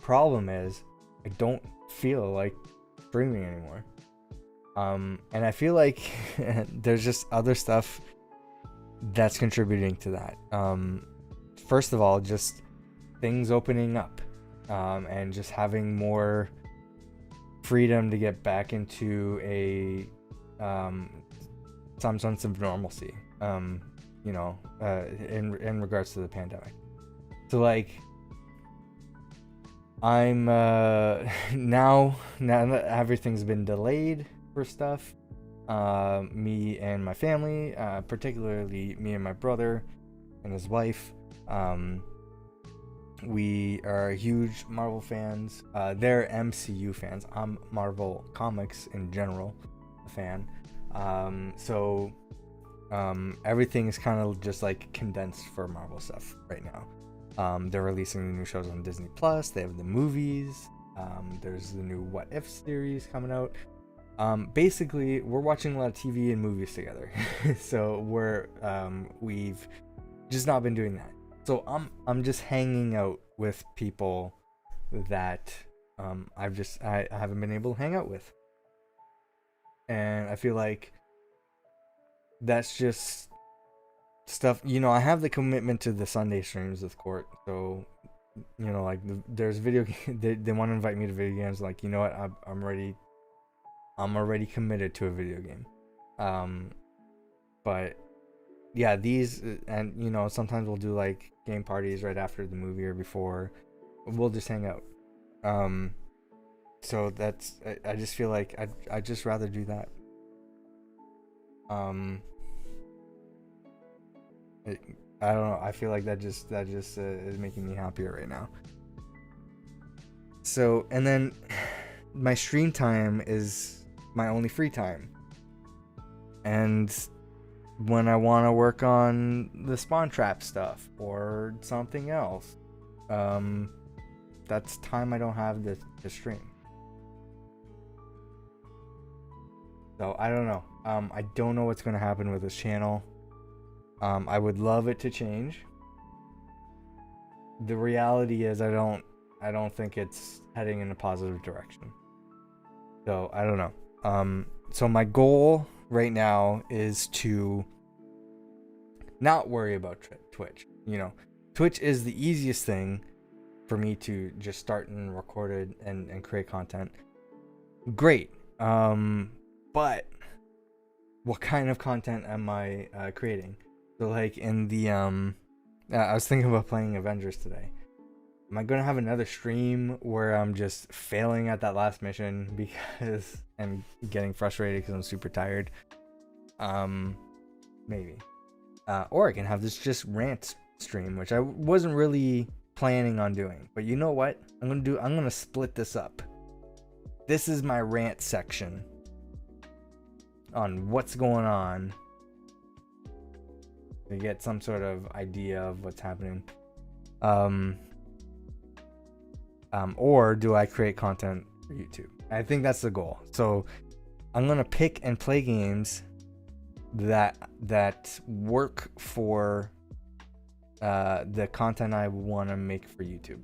problem is I don't feel like streaming anymore. And I feel like there's just other stuff that's contributing to that. First of all, just things opening up, and just having more freedom to get back into a some sense of normalcy, you know, in regards to the pandemic. So like I'm now that everything's been delayed for stuff, me and my family, particularly me and my brother and his wife, we are huge Marvel fans. They're MCU fans. I'm Marvel Comics in general a fan. So everything is kind of just like condensed for Marvel stuff right now. They're releasing the new shows on Disney Plus. They have the movies. There's the new What If series coming out. Basically, we're watching a lot of TV and movies together. So we've just not been doing that. So I'm just hanging out with people that I haven't been able to hang out with. And I feel like that's just stuff, you know. I have the commitment to the Sunday streams with Court, so you know, like there's video they want to invite me to video games. Like, you know what, I'm already committed to a video game. But yeah, these, and you know, sometimes we'll do like game parties right after the movie or before. We'll just hang out. So that's, I just feel like I'd just rather do that. I don't know. I feel like that just is making me happier right now. So, and then my stream time is my only free time. And when I want to work on the Spawn Trap stuff or something else, that's time I don't have to stream. So I don't know. I don't know what's going to happen with this channel. I would love it to change. The reality is I don't think it's heading in a positive direction. So I don't know. So my goal right now is to not worry about Twitch. You know, Twitch is the easiest thing for me to just start and record it and create content. Great. But what kind of content am I creating? So like in the I was thinking about playing Avengers today. Am I gonna have another stream where I'm just failing at that last mission because and getting frustrated because I'm super tired? Maybe. Or I can have this just rant stream, which I wasn't really planning on doing. But you know what? I'm gonna split this up. This is my rant section on what's going on to get some sort of idea of what's happening. Or do I create content for YouTube? I think that's the goal. So I'm gonna pick and play games that work for the content I want to make for YouTube,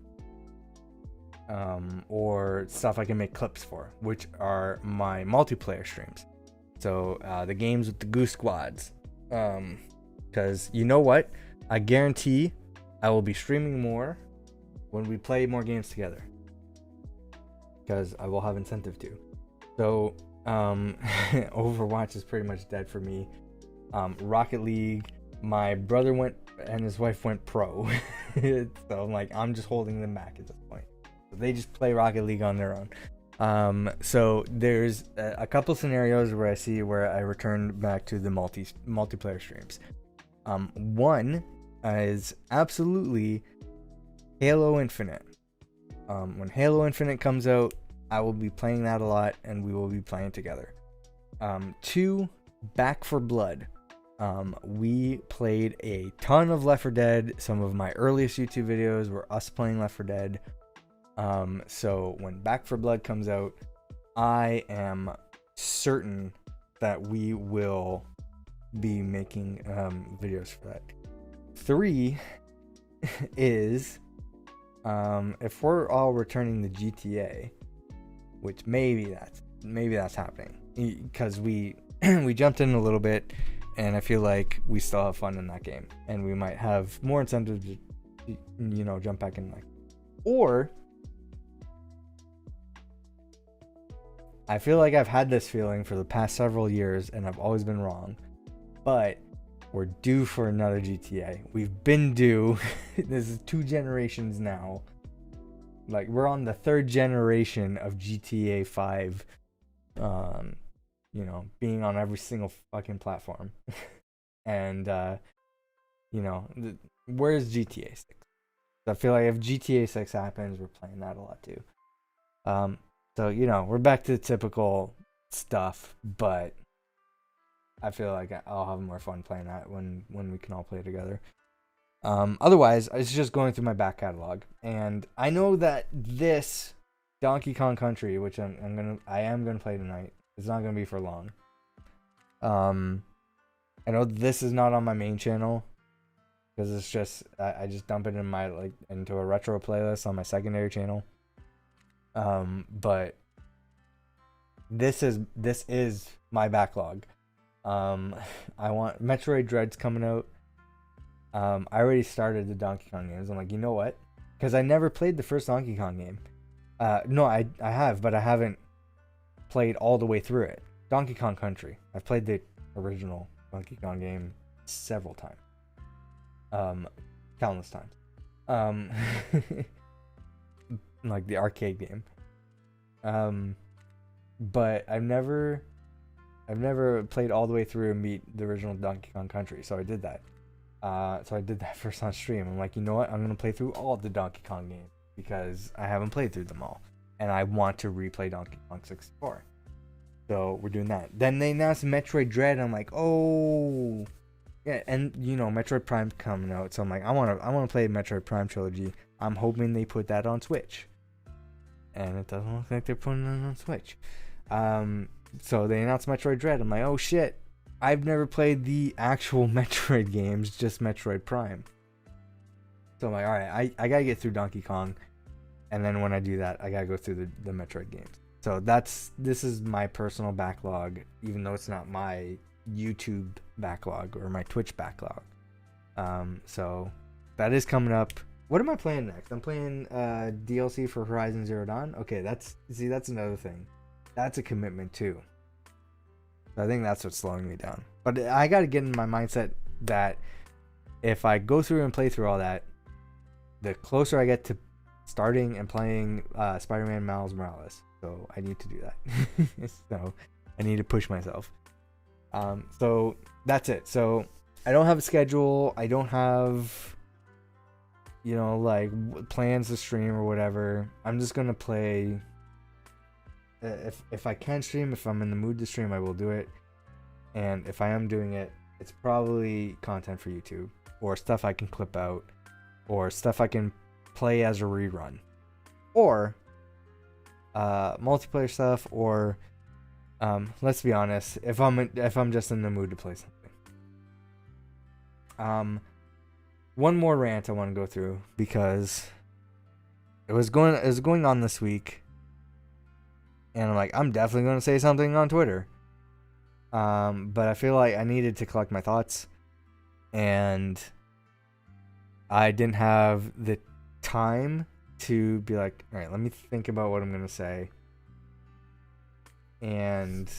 or stuff I can make clips for, which are my multiplayer streams. So the games with the Goose Squads, because you know what, I guarantee I will be streaming more when we play more games together, because I will have incentive to. So Overwatch is pretty much dead for me. Rocket League, my brother went and his wife went pro. So I'm like, I'm just holding them back at this point. So they just play Rocket League on their own. So there's a couple scenarios where I see where I return back to the multiplayer streams. One is absolutely Halo Infinite. When Halo Infinite comes out, I will be playing that a lot, and we will be playing together. 2, Back 4 Blood. We played a ton of Left 4 Dead. Some of my earliest YouTube videos were us playing Left 4 Dead. So when Back 4 Blood comes out, I am certain that we will be making videos for that. 3 is if we're all returning to GTA, which maybe that's happening, because we jumped in a little bit, and I feel like we still have fun in that game, and we might have more incentive to jump back in. Like, or I feel like I've had this feeling for the past several years, and I've always been wrong, but we're due for another GTA. We've been due. This is 2 generations now. Like, we're on the 3rd generation of GTA 5, being on every single fucking platform. And, where's GTA 6? So I feel like if GTA 6 happens, we're playing that a lot too. So, we're back to the typical stuff, but I feel like I'll have more fun playing that when we can all play together. Otherwise, it's just going through my back catalog, and I know that this Donkey Kong Country, which I am gonna play tonight, it's not gonna be for long. I know this is not on my main channel because it's just I just dump it in into a retro playlist on my secondary channel. But this is my backlog. I want Metroid Dread's coming out. I already started the Donkey Kong games. I'm like, you know what? Because I never played the first Donkey Kong game. No, I have, but I haven't played all the way through it. Donkey Kong Country. I've played the original Donkey Kong game several times. Countless times. Like the arcade game. But I've never played all the way through and beat the original Donkey Kong Country, so I did that. So I did that first on stream. I'm like, you know what? I'm gonna play through all the Donkey Kong games because I haven't played through them all, and I want to replay Donkey Kong 64. So we're doing that. Then they announced Metroid Dread. I'm like, oh, yeah, and Metroid Prime's coming out, so I'm like, I wanna play Metroid Prime trilogy. I'm hoping they put that on Switch, and it doesn't look like they're putting it on Switch. So they announced Metroid Dread. I'm like, oh shit. I've never played the actual Metroid games, just Metroid Prime. So I'm like, alright, I gotta get through Donkey Kong. And then when I do that, I gotta go through the Metroid games. So this is my personal backlog, even though it's not my YouTube backlog or my Twitch backlog. So that is coming up. What am I playing next? I'm playing DLC for Horizon Zero Dawn. Okay, that's another thing. That's a commitment too. I think that's what's slowing me down. But I got to get in my mindset that if I go through and play through all that, the closer I get to starting and playing Spider-Man Miles Morales. So I need to do that. So I need to push myself. So that's it. So I don't have a schedule. I don't have, plans to stream or whatever. I'm just going to play. If I can stream, if I'm in the mood to stream, I will do it. And if I am doing it, it's probably content for YouTube or stuff I can clip out or stuff I can play as a rerun or multiplayer stuff or let's be honest, if I'm just in the mood to play something. One more rant I want to go through because it was going on this week, and I'm like, I'm definitely going to say something on Twitter. But I feel like I needed to collect my thoughts, and I didn't have the time to be like, all right, let me think about what I'm going to say. And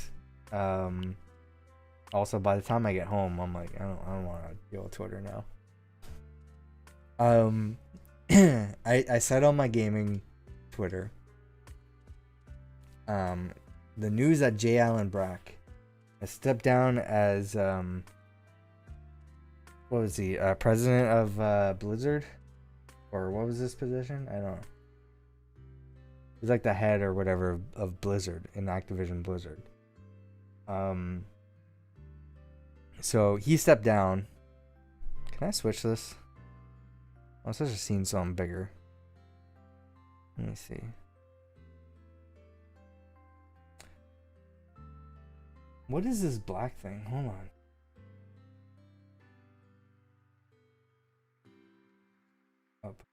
also by the time I get home, I'm like, I don't want to deal with Twitter now. I said on my gaming Twitter, the news that J. Allen Brack has stepped down as what was he, president of Blizzard, or what was his position? I don't know. He's like the head or whatever of Blizzard in Activision Blizzard. So he stepped down. Can I switch this? I was just seeing something bigger. Let me see. What is this black thing? Hold on.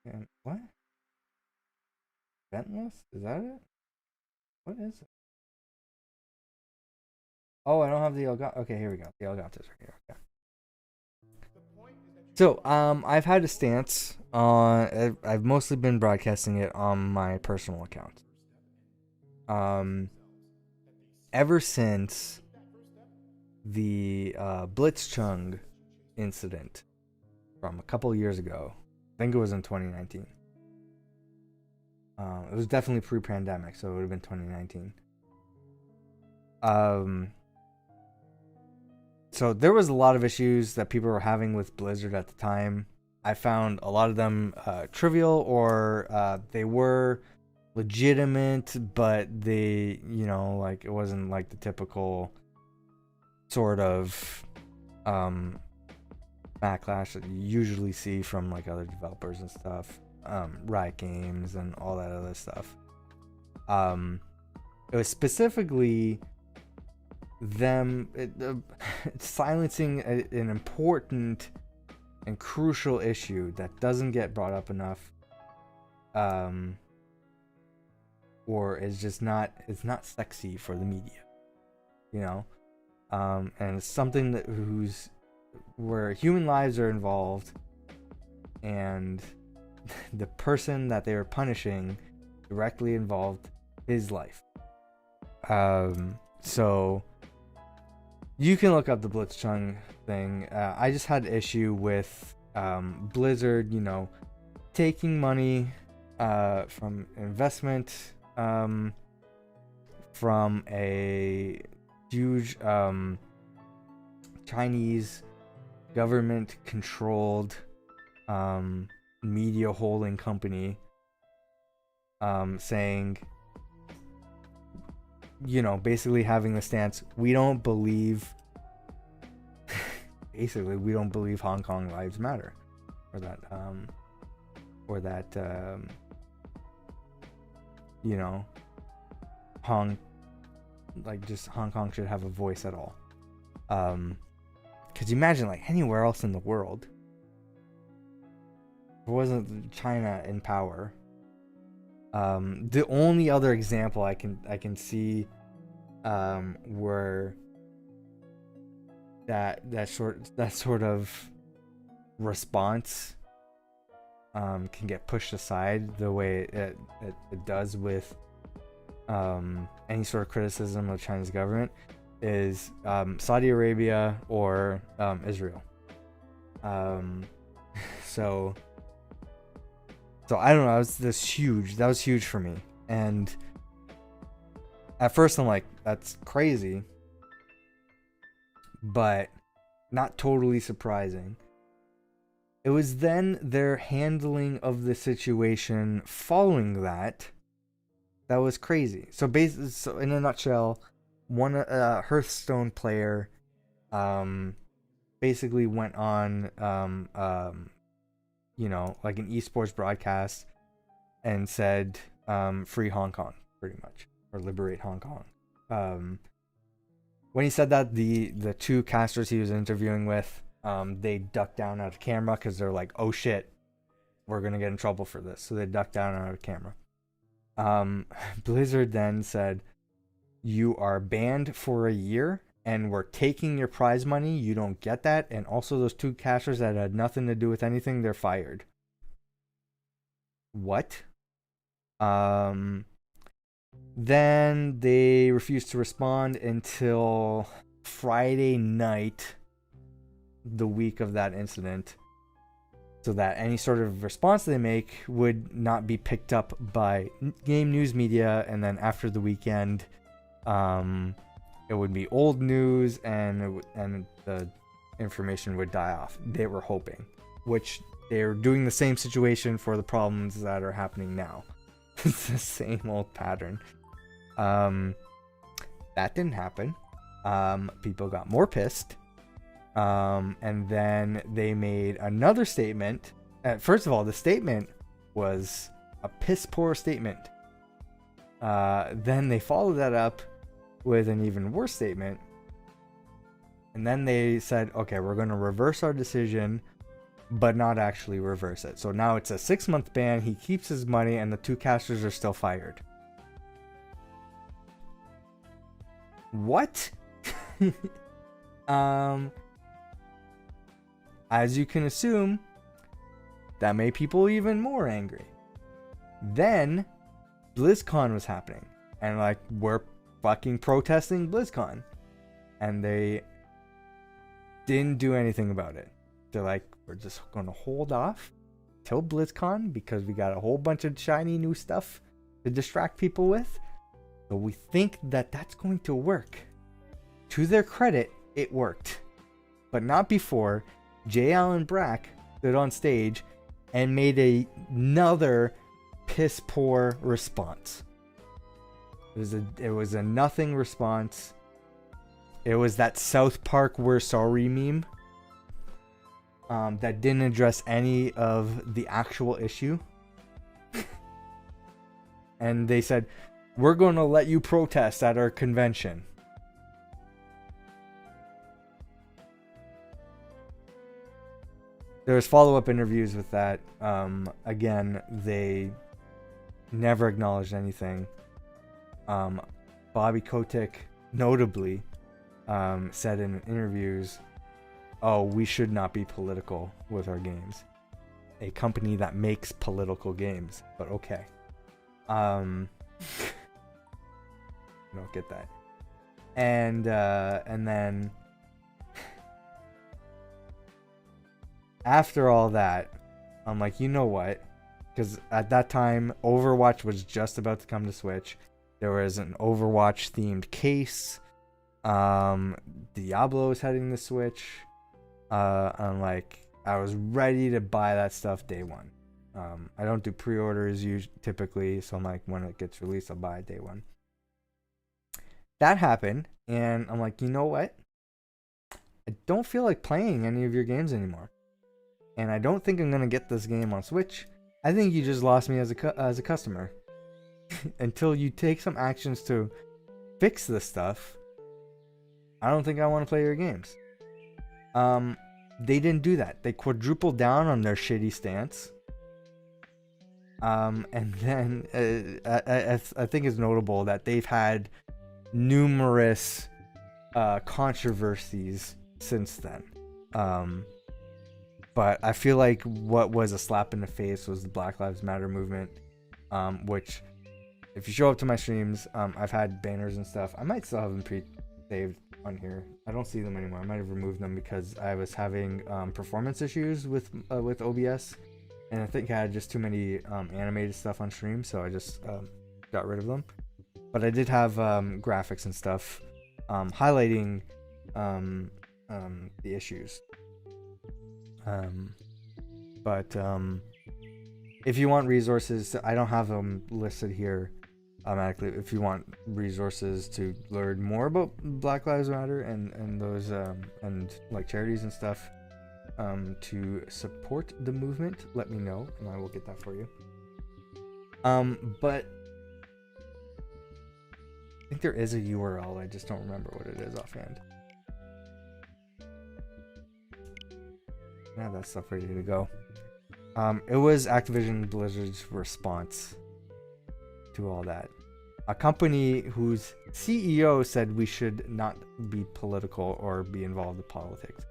Okay. What? Ventless? Is that it? What is it? Oh, I don't have the Elgato. Okay, here we go. The Elgato's right here. Okay. So, I've had a stance on. I've mostly been broadcasting it on my personal account. Ever since the Blitzchung incident from a couple of years ago, I think it was in 2019. It was definitely pre-pandemic, so it would have been 2019. So there was a lot of issues that people were having with Blizzard at the time. I found a lot of them trivial, or they were legitimate, but they, like, it wasn't like the typical sort of backlash that you usually see from like other developers and stuff, Riot Games and all that other stuff. It was specifically them silencing an important and crucial issue that doesn't get brought up enough, or is just not, it's not sexy for the media, and it's something that where human lives are involved, and the person that they were punishing directly involved his life. So you can look up the Blitzchung thing. I just had issue with Blizzard, taking money from investment from a huge Chinese government controlled media holding company, saying, basically having the stance, we don't believe Hong Kong lives matter, or that Hong Kong should have a voice at all. Because imagine, like, anywhere else in the world, if it wasn't China in power, the only other example I can see where that sort of response can get pushed aside the way it does with any sort of criticism of China's government is Saudi Arabia or Israel. So I don't know. That was huge for me. And at first I'm like, that's crazy, but not totally surprising. It was then their handling of the situation following that was crazy. So so in a nutshell, one Hearthstone player basically went on you know, like an esports broadcast and said free Hong Kong, pretty much, or liberate Hong Kong. When he said that, the two casters he was interviewing with, they ducked down out of camera because they're like, oh shit, we're gonna get in trouble for this. So they ducked down out of camera. Blizzard then said, you are banned for a year and we're taking your prize money. You don't get that. And also those two casters that had nothing to do with anything, they're fired. What? Then they refused to respond until Friday night, the week of that incident, so that any sort of response they make would not be picked up by game news media, and then after the weekend, it would be old news, and the information would die off. They were hoping, which they're doing the same situation for the problems that are happening now. It's the same old pattern. That didn't happen. People got more pissed. And then they made another statement. First of all, the statement was a piss poor statement. Then they followed that up with an even worse statement. And then they said, okay, we're going to reverse our decision, but not actually reverse it. So now it's a 6-month ban. He keeps his money and the two casters are still fired. What? As you can assume, that made people even more angry. Then BlizzCon was happening, and like, we're fucking protesting BlizzCon, and they didn't do anything about it. They're like, we're just gonna hold off till BlizzCon because we got a whole bunch of shiny new stuff to distract people with. So we think that that's going to work. To their credit, it worked, but not before J. Allen Brack stood on stage and made another piss poor response. It was a nothing response. It was that South Park "We're sorry" meme that didn't address any of the actual issue. And they said, we're going to let you protest at our convention. There was follow-up interviews with that. Again, they never acknowledged anything. Bobby Kotick notably said in interviews, oh, we should not be political with our games. A company that makes political games, but okay. I don't get that. And then after all that, I'm like, you know what? Because at that time, Overwatch was just about to come to Switch. There was an Overwatch themed case. Diablo was heading to Switch. I'm like, I was ready to buy that stuff day one. I don't do pre-orders typically, so I'm like, when it gets released, I'll buy it day one. That happened, and I'm like, you know what? I don't feel like playing any of your games anymore. And I don't think I'm going to get this game on Switch. I think you just lost me as a customer. Until you take some actions to fix this stuff, I don't think I want to play your games. They didn't do that. They quadrupled down on their shitty stance. And then I think it's notable that they've had numerous controversies since then. But I feel like what was a slap in the face was the Black Lives Matter movement, which, if you show up to my streams, I've had banners and stuff. I might still have them pre-saved on here. I don't see them anymore. I might have removed them because I was having performance issues with OBS, and I think I had just too many animated stuff on stream, so I just got rid of them. But I did have graphics and stuff highlighting the issues. But if you want resources, I don't have them listed here, automatically, if you want resources to learn more about Black Lives Matter and those and like charities and stuff, to support the movement, let me know and I will get that for you. But I think there is a URL, I just don't remember what it is offhand. I have that stuff ready to go. It was Activision Blizzard's response to all that. A company whose CEO said we should not be political or be involved in politics.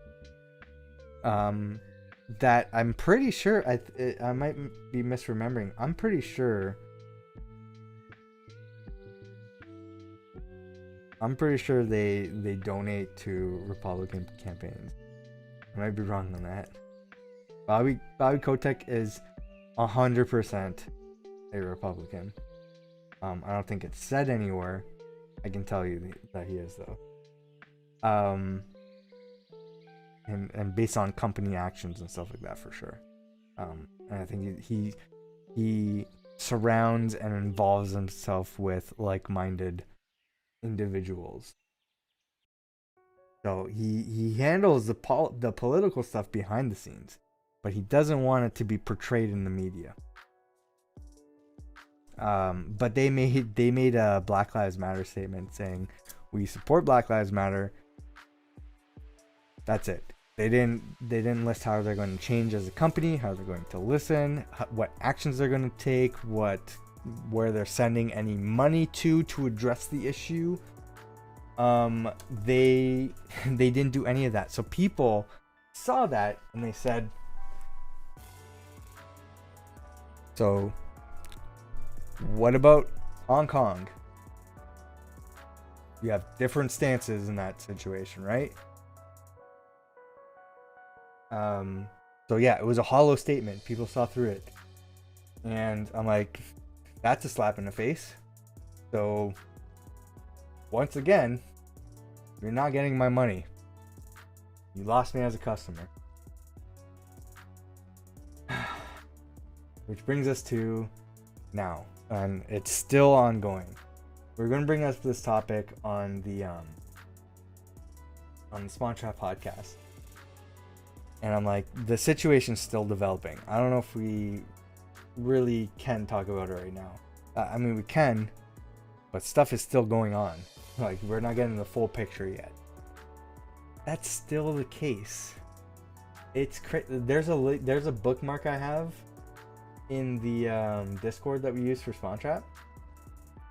That I'm pretty sure, I might be misremembering. I'm pretty sure they donate to Republican campaigns. I might be wrong on that. Bobby Kotick is 100% a Republican. I don't think it's said anywhere. I can tell you that he is though. And based on company actions and stuff like that for sure. And I think he surrounds and involves himself with like-minded individuals. So he handles the political stuff behind the scenes, but he doesn't want it to be portrayed in the media. But they made a Black Lives Matter statement saying we support Black Lives Matter. That's it. They didn't list how they're going to change as a company, how they're going to listen, what actions they're going to take, where they're sending any money to address the issue. They didn't do any of that. So people saw that and they said, so what about Hong Kong? You have different stances in that situation, right? So yeah, it was a hollow statement. People saw through it. And I'm like, that's a slap in the face. So once again, you're not getting my money. You lost me as a customer. Which brings us to now, and it's still ongoing. We're going to bring up this topic on the Spawn Trap podcast. And I'm like, the situation's still developing. I don't know if we really can talk about it right now. I mean, we can, but stuff is still going on. Like, we're not getting the full picture yet. That's still the case. It's there's a bookmark I have in the Discord that we use for Spawn Trap.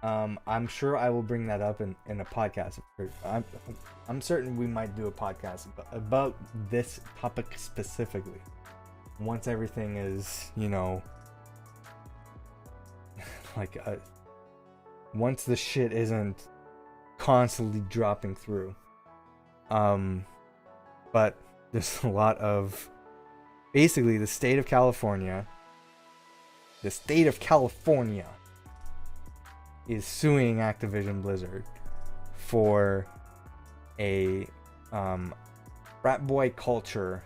I'm sure I will bring that up in a podcast. I'm certain we might do a podcast about this topic specifically once everything is, like once the shit isn't constantly dropping through. But there's a lot of, basically the state of California is suing Activision Blizzard for a frat boy culture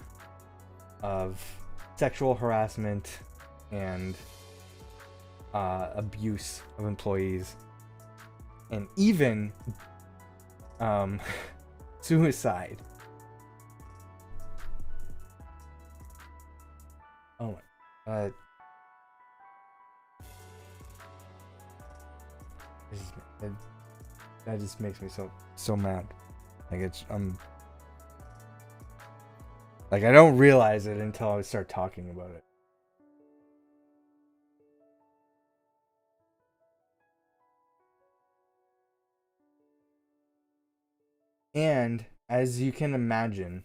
of sexual harassment and abuse of employees, and even suicide. Oh my. That just makes me so mad. Like like I don't realize it until I start talking about it. And as you can imagine,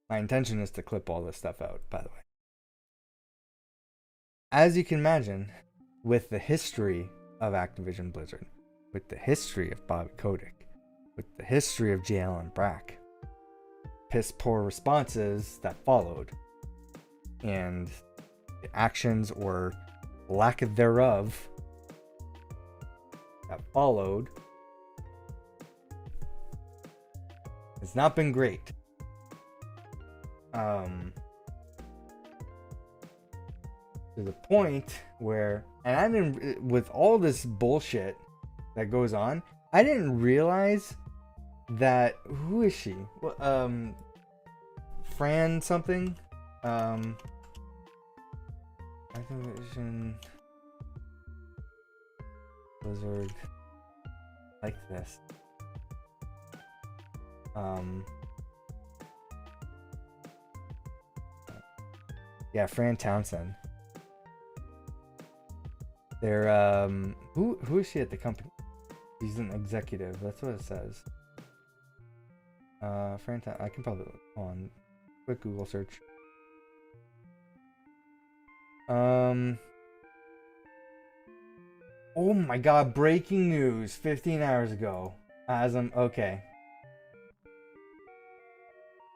my intention is to clip all this stuff out, by the way. As you can imagine, with the history of Activision Blizzard, with the history of Bobby Kotick, with the history of J. Allen Brack, piss poor responses that followed, and the actions or lack thereof that followed, it's not been great. to the point where, and I didn't, with all this bullshit that goes on, I didn't realize that, who is she? Well, Fran something? Activision Blizzard, like this. Yeah, Fran Townsend. They're who is she at the company? She's an executive. That's what it says. Fran I can probably hold on. Quick Google search. Oh my god, breaking news 15 hours ago. As I'm okay.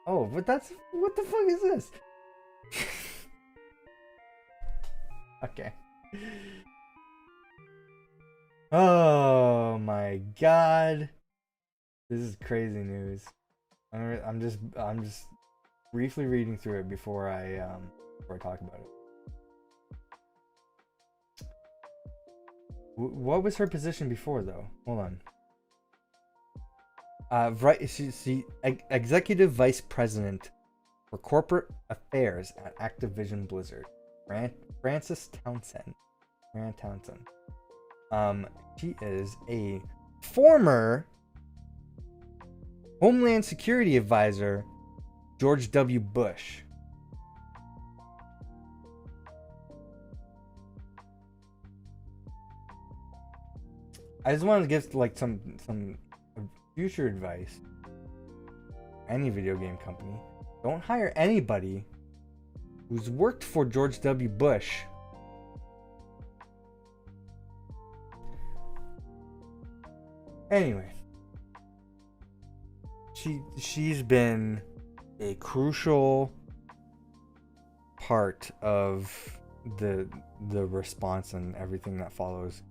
Oh, but that's, what the fuck is this? Okay. Oh my god. This is crazy news. I'm just briefly reading through it before I talk about it. What was her position before though? Hold on. Right, she's executive vice president for corporate affairs at Activision Blizzard. Frances Townsend. Fran Townsend. She is a former Homeland Security advisor, George W. Bush. I just wanted to give like some future advice. Any video game company, don't hire anybody who's worked for George W. Bush. Anyway, she's been a crucial part of the response and everything that follows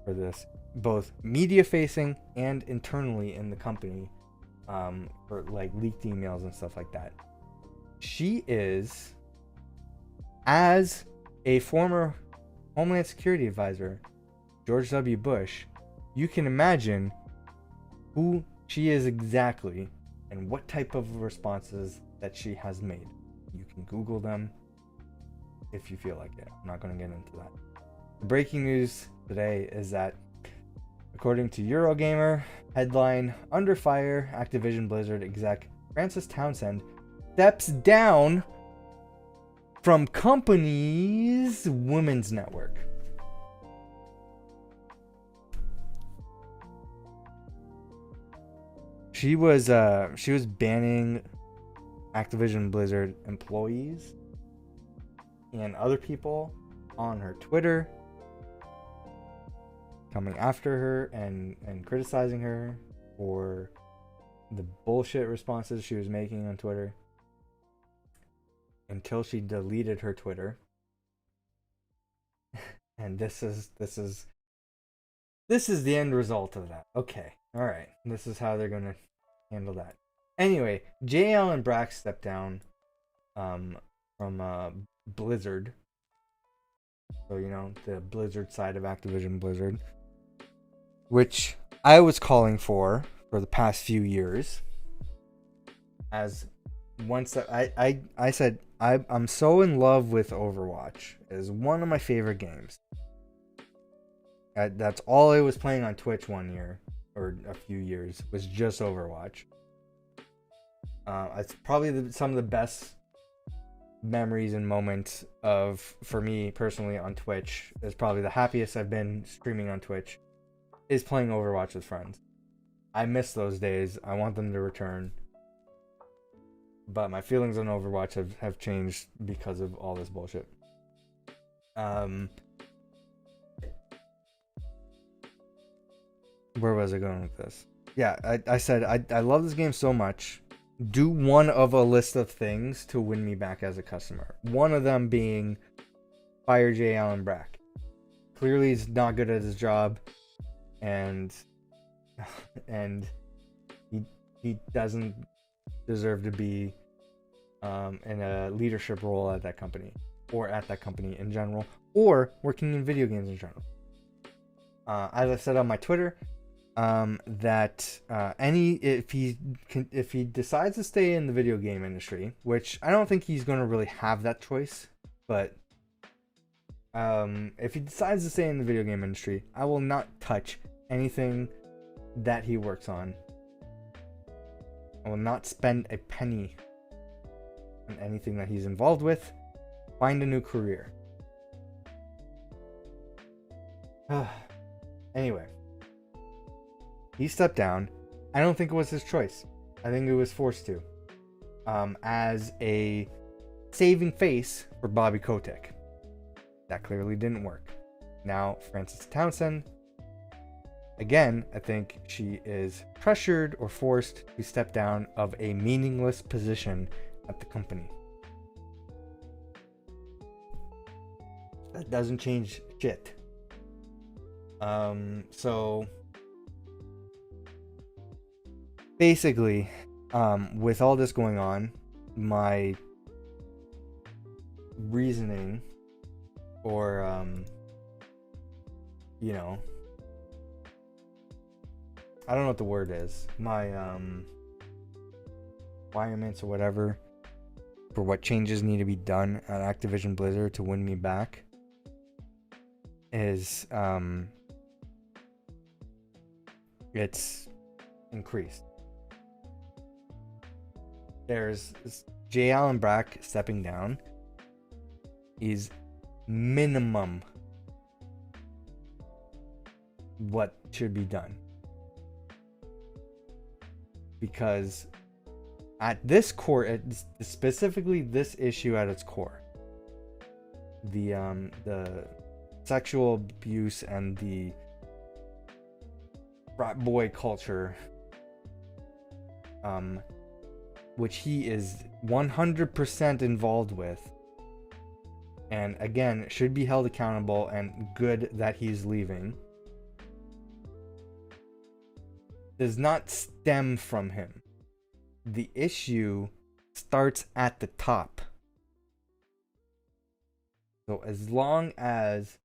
for this, both media facing and internally in the company, for like leaked emails and stuff like that. She is, as a former Homeland Security advisor, George W. Bush, you can imagine who she is exactly and what type of responses that she has made. You can Google them if you feel like it. I'm not going to get into that. The breaking news today is that, according to Eurogamer, headline, under fire, Activision Blizzard exec Frances Townsend steps down from company's women's network. She was banning Activision Blizzard employees and other people on her Twitter, coming after her and criticizing her for the bullshit responses she was making on Twitter, until she deleted her Twitter. And this is the end result of that. Okay, all right, this is how they're gonna handle that. Anyway, J. Allen Brack stepped down from Blizzard. So, you know, the Blizzard side of Activision Blizzard, which I was calling for the past few years. As once that I said I'm so in love with Overwatch. It is one of my favorite games. That's all I was playing on Twitch one year or a few years, was just Overwatch. It's probably some of the best memories and moments for me personally on Twitch. It's probably the happiest I've been streaming on Twitch is playing Overwatch with friends. I miss those days. I want them to return. But my feelings on Overwatch have changed because of all this bullshit. Where was I going with this? Yeah, I said I love this game so much. Do one of a list of things to win me back as a customer. One of them being fire J. Allen Brack. Clearly he's not good at his job, and he doesn't deserve to be in a leadership role at that company, or at that company in general, or working in video games in general. As I said on my Twitter, that if he decides to stay in the video game industry, which I don't think he's going to really have that choice, but if he decides to stay in the video game industry, I will not touch anything that he works on. I will not spend a penny on anything that he's involved with. Find a new career. Anyway, he stepped down. I don't think it was his choice. I think it was forced to. As a saving face for Bobby Kotick. That clearly didn't work. Now, Frances Townsend, again, I think she is pressured or forced to step down of a meaningless position at the company. That doesn't change shit. So basically, with all this going on, my reasoning, or I don't know what the word is, my requirements or whatever for what changes need to be done at Activision Blizzard to win me back is it's increased. There's J. Allen Brack stepping down is minimum what should be done, because at this core, specifically this issue at its core, the sexual abuse and the frat boy culture, which he is 100% involved with, and again should be held accountable, and good that he's leaving, does not stem from him. The issue starts at the top. So as long as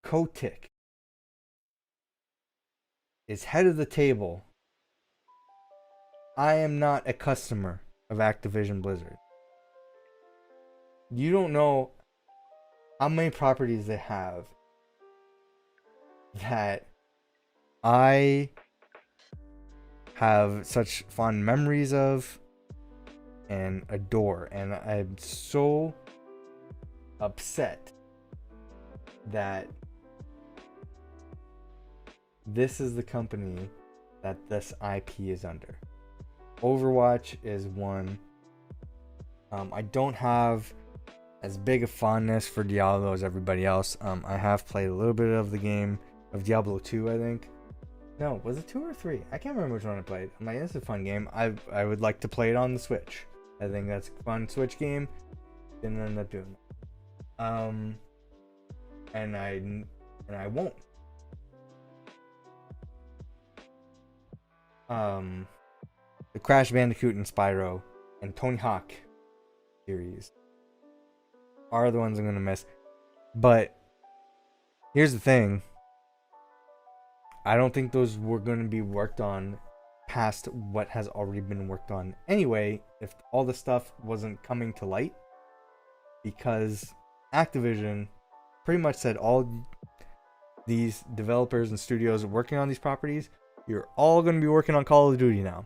Kotick is head of the table, I am not a customer of Activision Blizzard. You don't know how many properties they have that I have such fond memories of and adore, and I'm so upset that this is the company that this IP is under. Overwatch is one. I don't have as big a fondness for Diablo as everybody else. I have played a little bit of the game of Diablo 2, I think. No, was it 2 or 3? I can't remember which one I played. I'm like, it's a fun game. I would like to play it on the Switch. I think that's a fun Switch game. Didn't end up doing that. And I won't. The Crash Bandicoot and Spyro and Tony Hawk series are the ones I'm gonna miss. But here's the thing. I don't think those were going to be worked on past what has already been worked on anyway, if all the stuff wasn't coming to light, because Activision pretty much said all these developers and studios working on these properties, you're all going to be working on Call of Duty now.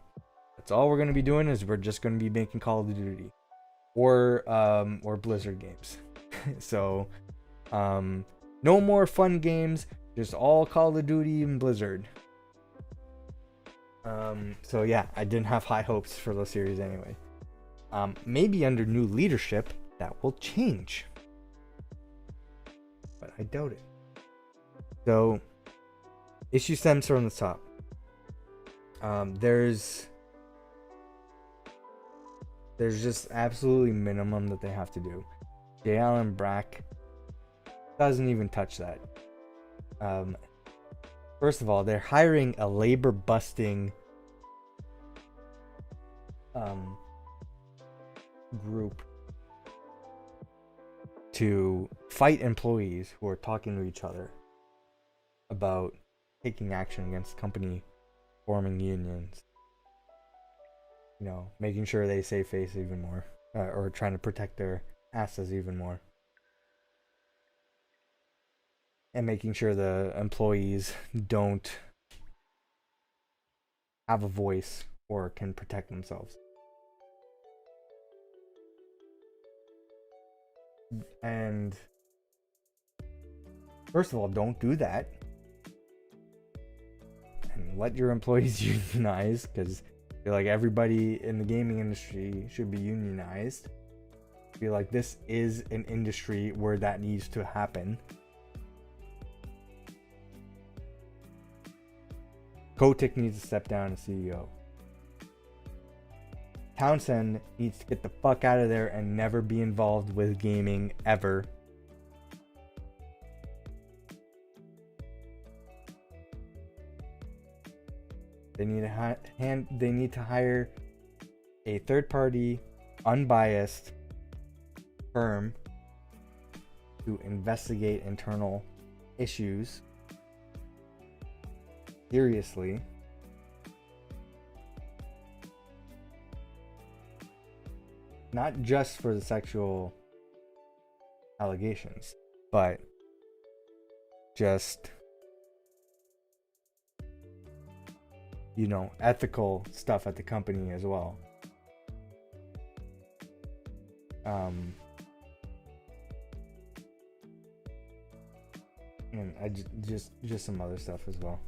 That's all we're going to be doing, is we're just going to be making Call of Duty or Blizzard games. So no more fun games. Just all Call of Duty and Blizzard. So yeah, I didn't have high hopes for those series anyway. Maybe under new leadership that will change, but I doubt it. So issue stems from the top. There's just absolutely minimum that they have to do. J. Allen Brack doesn't even touch that. First of all, they're hiring a labor busting group to fight employees who are talking to each other about taking action against the company, forming unions, making sure they save face even more, or trying to protect their asses even more, and making sure the employees don't have a voice or can protect themselves. And first of all, don't do that. And let your employees unionize, because I feel like everybody in the gaming industry should be unionized. I feel like this is an industry where that needs to happen. Kotick needs to step down as CEO. Townsend needs to get the fuck out of there and never be involved with gaming ever. They need to hire a third-party, unbiased firm to investigate internal issues seriously. Not just for the sexual allegations, but just, ethical stuff at the company as well. And I just some other stuff as well.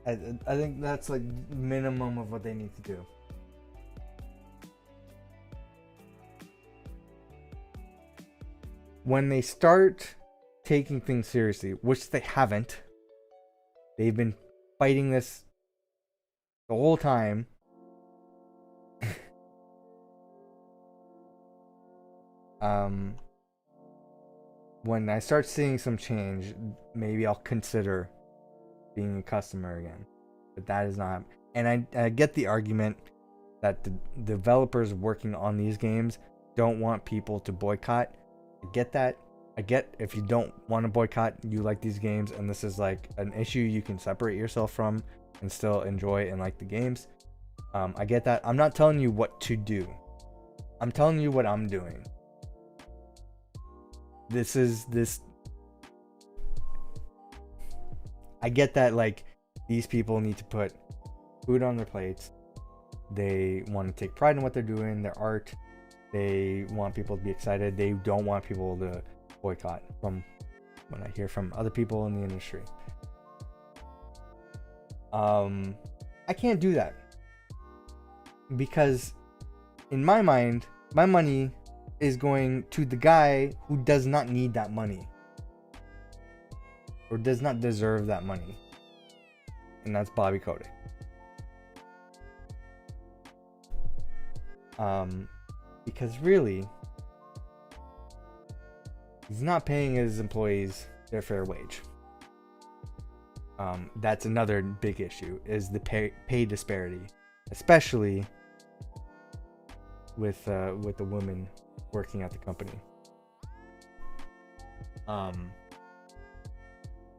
I think that's like minimum of what they need to do. When they start taking things seriously, which they haven't, they've been fighting this the whole time. When I start seeing some change, maybe I'll consider being a customer again. But that is not. And I get the argument that the developers working on these games don't want people to boycott. I get that. I get if you don't want to boycott, you like these games, and this is like an issue you can separate yourself from and still enjoy and like the games. I get that. I'm not telling you what to do. I'm telling you what I'm doing. I get that, like, these people need to put food on their plates. They want to take pride in what they're doing, their art. They want people to be excited. They don't want people to boycott, from what I hear from other people in the industry. I can't do that. Because in my mind, my money is going to the guy who does not need that money. Or does not deserve that money. And that's Bobby Kotick. Because really, he's not paying his employees their fair wage. That's another big issue, is the pay disparity, especially with the women working at the company.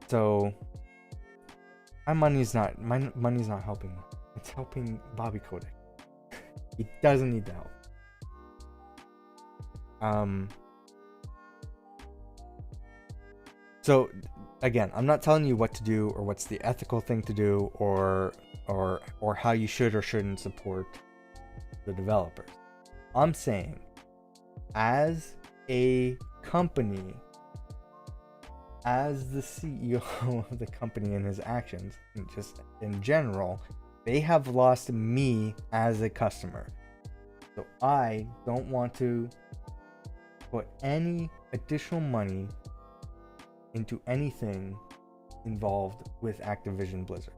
So my money's not helping. It's helping Bobby Kotick. He doesn't need the help. So again, I'm not telling you what to do or what's the ethical thing to do or how you should or shouldn't support the developers. I'm saying, as a company, as the CEO of the company and his actions, and just in general, they have lost me as a customer. So I don't want to put any additional money into anything involved with Activision Blizzard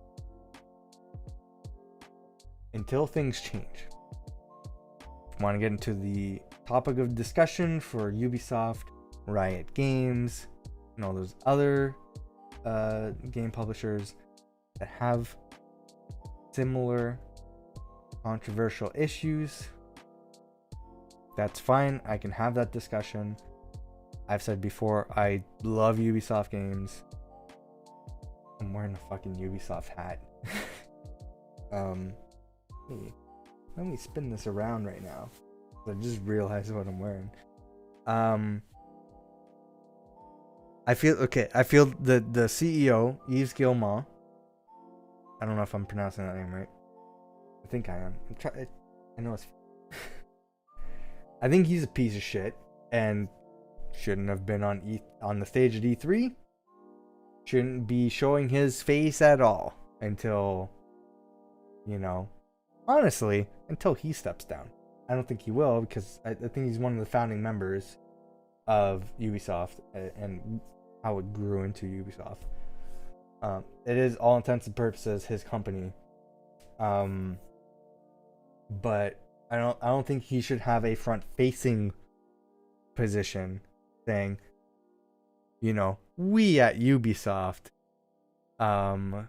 until things change. If you want to get into the topic of discussion for Ubisoft, Riot Games, and all those other game publishers that have similar controversial issues, that's fine. I can have that discussion. I've said before, I love Ubisoft games. I'm wearing a fucking Ubisoft hat. Let me spin this around right now. I just realized what I'm wearing. I feel the CEO, Yves Guillemot. I don't know if I'm pronouncing that name right. I think I am. I know it's. I think he's a piece of shit and shouldn't have been on the stage at E3. Shouldn't be showing his face at all until, honestly, until he steps down. I don't think he will, because I think he's one of the founding members of Ubisoft and how it grew into Ubisoft. It is, all intents and purposes, his company. But I don't think he should have a front-facing position saying, we at Ubisoft, and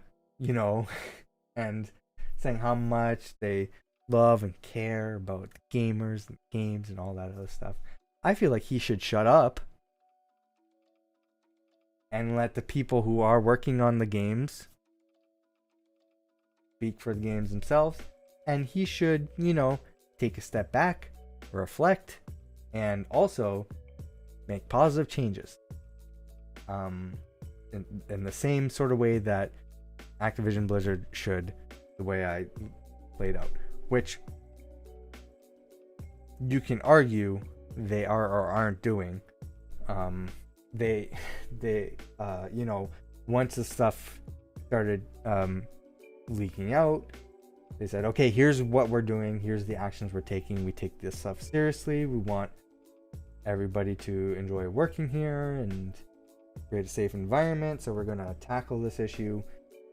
saying how much they love and care about gamers and games and all that other stuff. I feel like he should shut up and let the people who are working on the games speak for the games themselves. And he should, take a step back, reflect, and also make positive changes. In the same sort of way that Activision Blizzard should, the way I laid out. Which you can argue they are or aren't doing. They once the stuff started leaking out, they said, okay, here's what we're doing, here's the actions we're taking, we take this stuff seriously, we want everybody to enjoy working here and create a safe environment, so we're going to tackle this issue.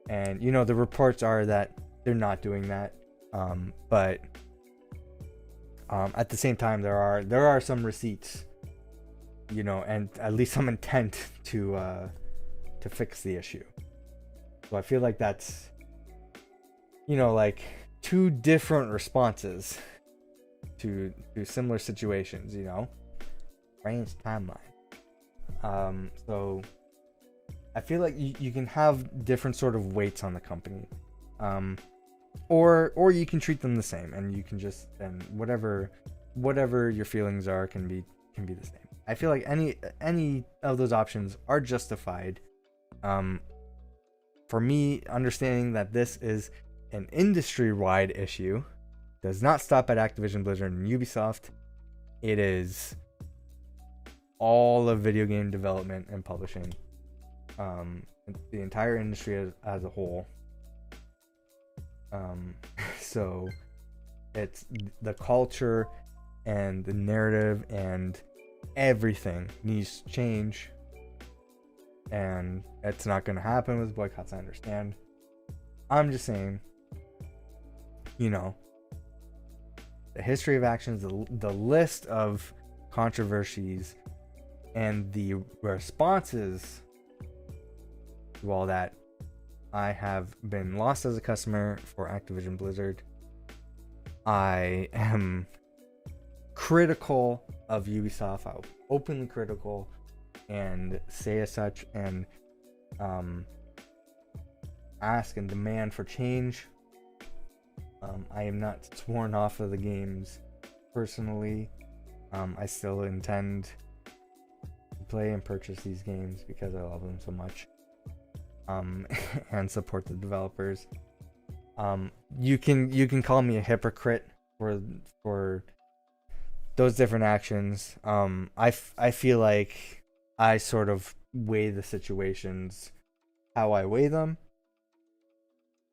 And the reports are that they're not doing that, but at the same time there are some receipts, and at least some intent to fix the issue. So I feel like that's like two different responses to similar situations, Strange timeline. So I feel like you can have different sort of weights on the company, or you can treat them the same, and you can just, and whatever your feelings are can be the same. I feel like any of those options are justified. For me, understanding that this is an industry-wide issue does not stop at Activision Blizzard and Ubisoft. It is all of video game development and publishing, the entire industry as a whole. So it's the culture and the narrative and everything needs to change, and it's not going to happen with boycotts, I understand. I'm just saying, the history of actions, the list of controversies and the responses to all that. I have been lost as a customer for Activision Blizzard. I am critical of Ubisoft. I'm openly critical and say as such, and ask and demand for change. I am not sworn off of the games personally. I still intend to play and purchase these games because I love them so much, and support the developers. You can call me a hypocrite for those different actions. I feel like I sort of weigh the situations how I weigh them,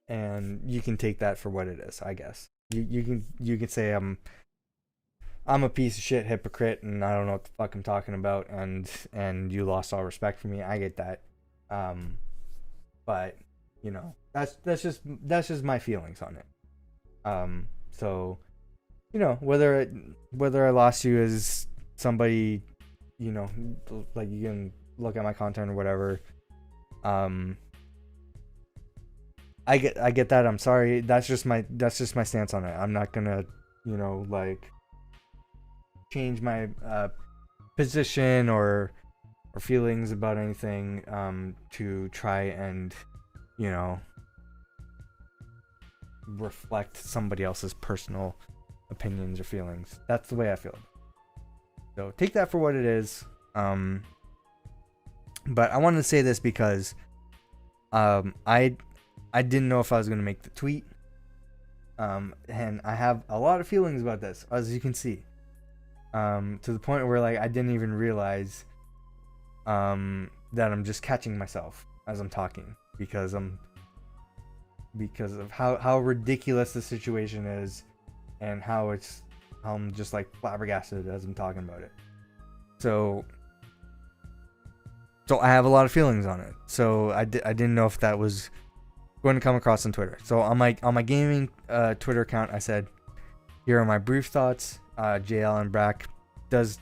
and you can take that for what it is, I guess. You can say I'm a piece of shit hypocrite and I don't know what the fuck I'm talking about, and you lost all respect for me. I get that. But that's just my feelings on it. So whether I lost you as somebody, like you can look at my content or whatever, I get that. I'm sorry. That's just my stance on it. I'm not gonna, like, change my position or feelings about anything to try and, reflect somebody else's personal opinions or feelings. That's the way I feel. So take that for what it is. But I wanted to say this because I didn't know if I was going to make the tweet. And I have a lot of feelings about this, as you can see. To the point where, like, I didn't even realize that I'm just catching myself as I'm talking because of how ridiculous the situation is and how I'm just like flabbergasted as I'm talking about it. So I have a lot of feelings on it. So I didn't know if that was going to come across on Twitter. So on my gaming Twitter account, I said, here are my brief thoughts. JL and Brack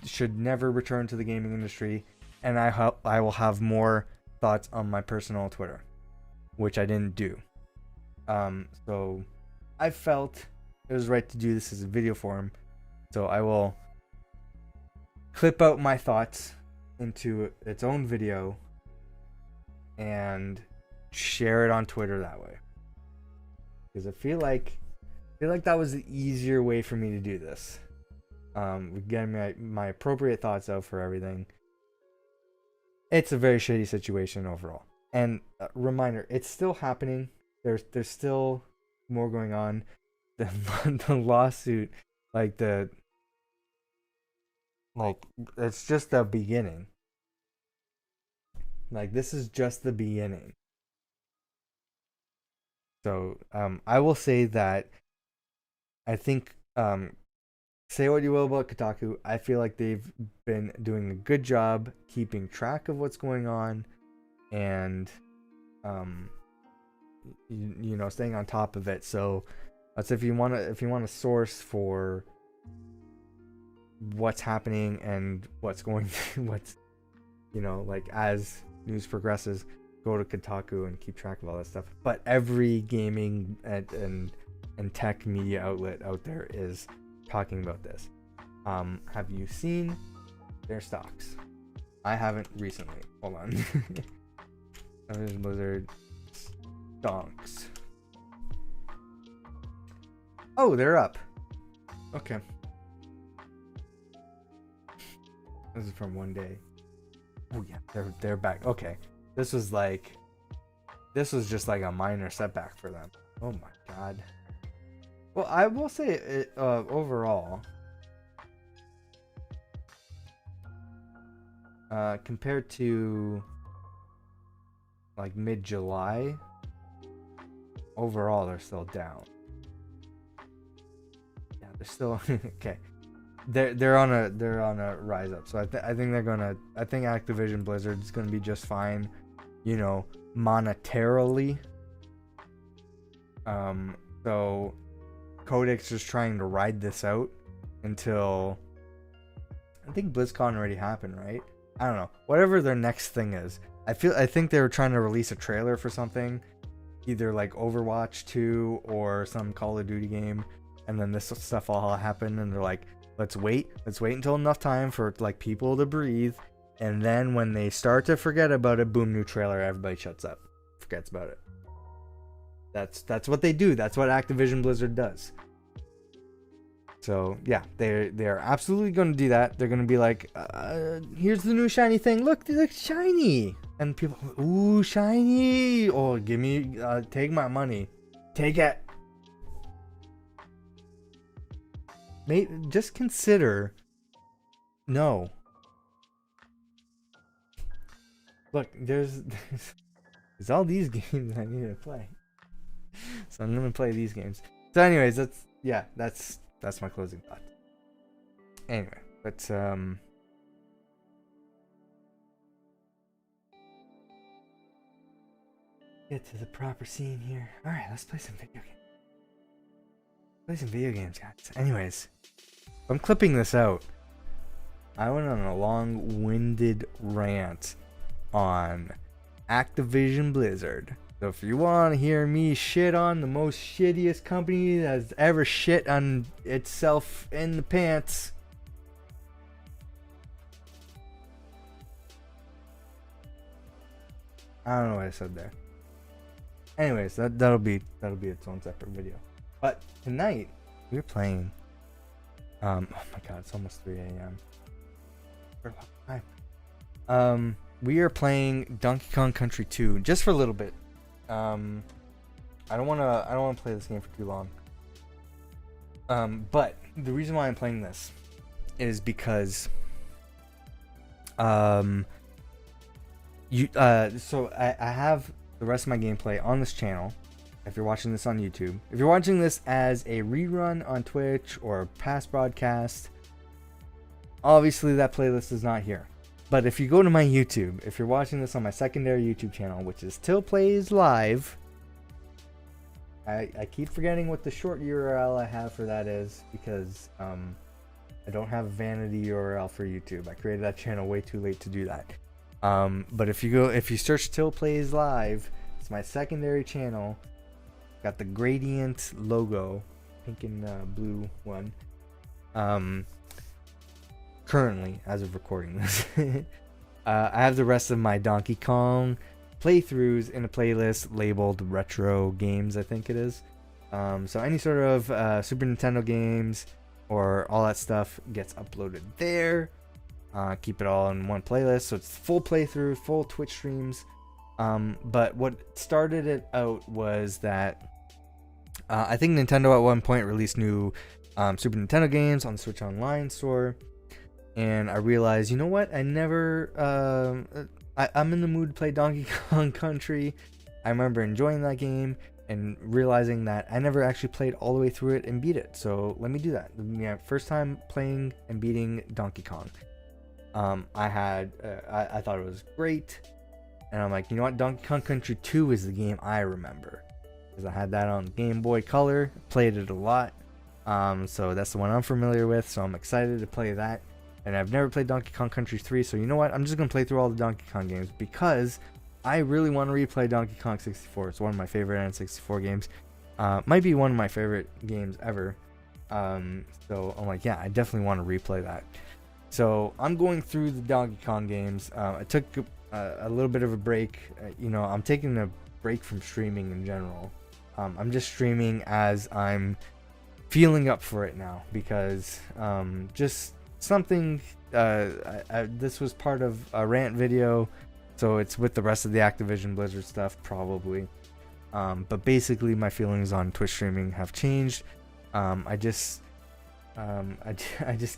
should never return to the gaming industry, and I will have more thoughts on my personal Twitter, which I didn't do. So I felt it was right to do this as a video form. So I will clip out my thoughts into its own video and share it on Twitter that way. Because I feel like that was the easier way for me to do this. Getting my appropriate thoughts out for everything. It's a very shitty situation overall. And reminder, it's still happening. There's still more going on. The lawsuit, it's just the beginning. Like, this is just the beginning. So I will say that I think, say what you will about Kotaku, I feel like they've been doing a good job keeping track of what's going on and staying on top of it. So that's if you want to source for what's happening and what's as news progresses, go to Kotaku and keep track of all that stuff. But every gaming and tech media outlet out there is talking about this. Have you seen their stocks? I haven't recently. Hold on. Activision Blizzard stocks. Oh, they're up. Okay. This is from one day. Oh yeah, they're back. Okay. This was just like a minor setback for them. Oh my god. Well, I will say it, overall, compared to like mid-July, overall they're still down. Yeah, they're still okay. They're on a rise up. So I think Activision Blizzard is gonna be just fine, monetarily. So Codex is trying to ride this out until, I think BlizzCon already happened, right? I don't know. Whatever their next thing is. I think they were trying to release a trailer for something, either like Overwatch 2 or some Call of Duty game, and then this stuff all happened, and they're like, let's wait until enough time for like people to breathe, and then when they start to forget about it, boom, new trailer, everybody shuts up, forgets about it. That's what they do. That's what Activision Blizzard does. So yeah, they're absolutely going to do that. They're going to be like, here's the new shiny thing. Look, they look shiny, and people, ooh, shiny. Oh, give me, take my money, take it. Just consider. No. Look, there's all these games I need to play. So I'm gonna play these games. So anyways, that's my closing thought. Anyway, but get to the proper scene here. Alright, let's play some video games. Play some video games, guys. Anyways, I'm clipping this out. I went on a long-winded rant on Activision Blizzard So if you want to hear me shit on the most shittiest company that's ever shit on itself in the pants, I don't know what I said there. Anyways, that'll be its own separate video. But tonight we're playing. Oh my god, it's almost 3 a.m. For a long time. We are playing Donkey Kong Country 2 just for a little bit. I don't wanna play this game for too long. But the reason why I'm playing this is because so I have the rest of my gameplay on this channel. If you're watching this on YouTube, if you're watching this as a rerun on Twitch or past broadcast, obviously that playlist is not here. But if you go to my YouTube, if you're watching this on my secondary YouTube channel, which is Till Plays Live, I keep forgetting what the short URL I have for that is, because I don't have a vanity URL for YouTube. I created that channel way too late to do that. But if you search Till Plays Live, it's my secondary channel. Got the gradient logo, pink and blue one. Currently, as of recording this, I have the rest of my Donkey Kong playthroughs in a playlist labeled Retro Games, I think it is. So any sort of Super Nintendo games or all that stuff gets uploaded there. Keep it all in one playlist, so it's full playthrough, full Twitch streams. But what started it out was that I think Nintendo at one point released new Super Nintendo games on the Switch Online store, and I realized, you know what? I'm in the mood to play Donkey Kong Country. I remember enjoying that game and realizing that I never actually played all the way through it and beat it. So let me do that. Yeah, first time playing and beating Donkey Kong. I thought it was great, and I'm like, you know what, Donkey Kong Country 2 is the game I remember, because I had that on Game Boy Color, played it a lot, so that's the one I'm familiar with, so I'm excited to play that. And I've never played Donkey Kong Country 3, so you know what, I'm just going to play through all the Donkey Kong games, because I really want to replay Donkey Kong 64. It's one of my favorite N64 games, might be one of my favorite games ever, so I'm like, yeah, I definitely want to replay that. So I'm going through the Donkey Kong games. I took a little bit of a break. I'm taking a break from streaming in general. I'm just streaming as I'm feeling up for it now, because just something. This was part of a rant video, so it's with the rest of the Activision Blizzard stuff probably. But basically, my feelings on Twitch streaming have changed. I just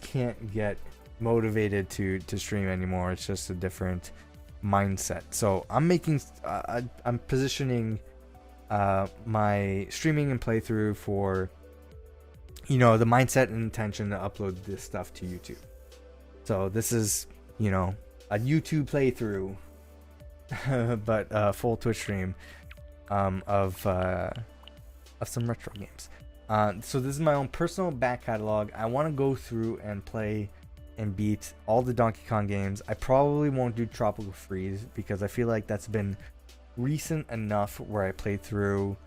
can't get motivated to stream anymore. It's just a different mindset. So I'm positioning my streaming and playthrough for the mindset and intention to upload this stuff to YouTube. So this is a YouTube playthrough but full Twitch stream of some retro games. So this is my own personal back catalog. I want to go through and play and beat all the Donkey Kong games. I probably won't do Tropical Freeze, because I feel like that's been recent enough where I played through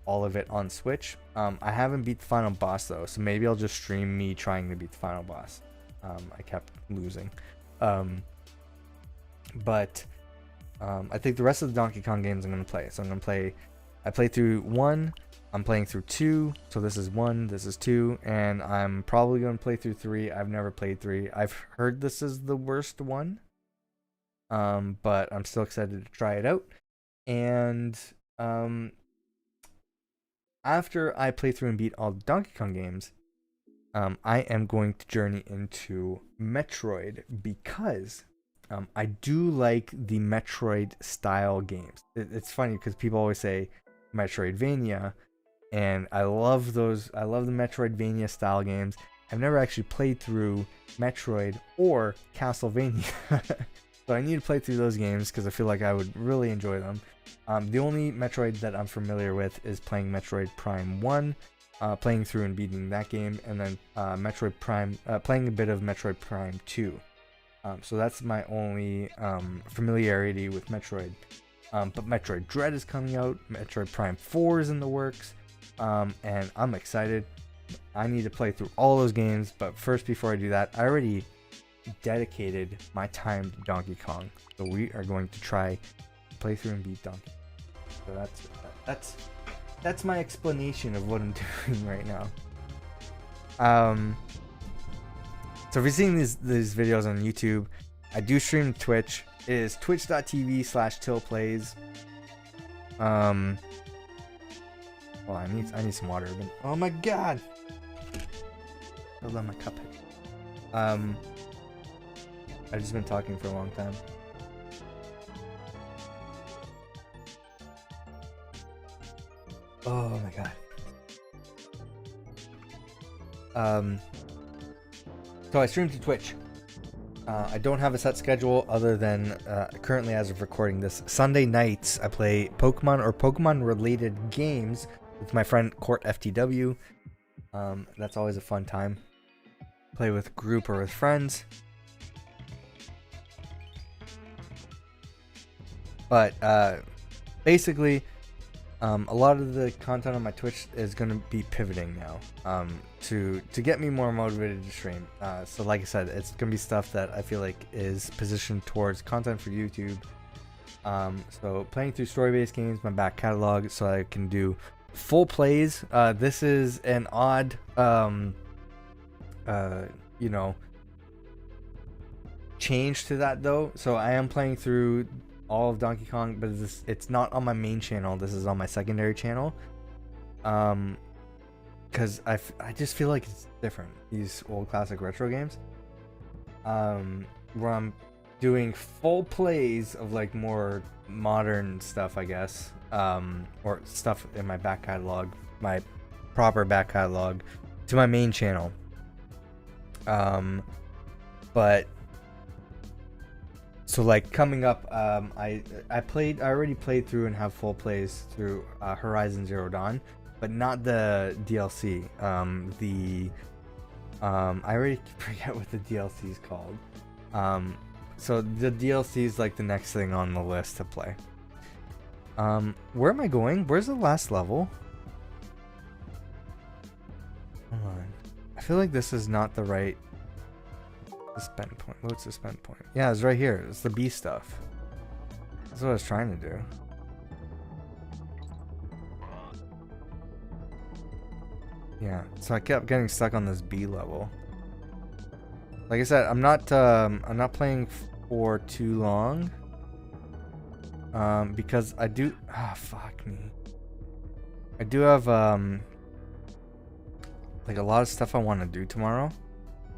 all of it on Switch. I haven't beat the final boss though, so maybe I'll just stream me trying to beat the final boss. I kept losing. But I think the rest of the Donkey Kong games I'm going to play. So I played through 1, I'm playing through 2, so this is 1, this is 2, and I'm probably going to play through 3. I've never played 3. I've heard this is the worst one, but I'm still excited to try it out. And after I play through and beat all the Donkey Kong games, I am going to journey into Metroid, because I do like the Metroid style games. It's funny because people always say Metroidvania, and I love those. I love the Metroidvania style games. I've never actually played through Metroid or Castlevania, so I need to play through those games because I feel like I would really enjoy them. The only Metroid that I'm familiar with is playing Metroid Prime 1, playing through and beating that game, and then Metroid Prime, playing a bit of Metroid Prime 2. So that's my only familiarity with Metroid. But Metroid Dread is coming out. Metroid Prime 4 is in the works. And I'm excited. I need to play through all those games. But first, before I do that, I already dedicated my time to Donkey Kong. So we are going to try to play through and beat Donkey Kong. So that's my explanation of what I'm doing right now. So if you're seeing these videos on YouTube, I do stream to Twitch. It is twitch.tv/tillplays. Well, I need some water. But, oh my god! Hold on my cup. I've just been talking for a long time. Oh my god. So I stream to Twitch. I don't have a set schedule other than currently, as of recording this, Sunday nights I play Pokemon or Pokemon related games with my friend Court FTW. That's always a fun time. Play with group or with friends. But basically, a lot of the content on my Twitch is going to be pivoting now to get me more motivated to stream. So like I said, it's going to be stuff that I feel like is positioned towards content for YouTube. So playing through story-based games, my back catalog, so I can do full plays. This is an odd, change to that though. So I am playing through all of Donkey Kong, but it's not on my main channel. This is on my secondary channel. Because I just feel like it's different, these old classic retro games. Where I'm doing full plays of like more modern stuff, I guess. Or stuff in my back catalog, my proper back catalog, to my main channel. But so like coming up, I already played through and have full plays through Horizon Zero Dawn, but not the DLC. I already forget what the DLC is called. So the DLC is like the next thing on the list to play. Where am I going? Where's the last level? Hold on. I feel like this is not the right suspend point. What's the suspend point? Yeah, it's right here. It's the B stuff. That's what I was trying to do. Yeah, so I kept getting stuck on this B level. Like I said, I'm not playing for too long. Because I do fuck me. I do have like a lot of stuff I want to do tomorrow.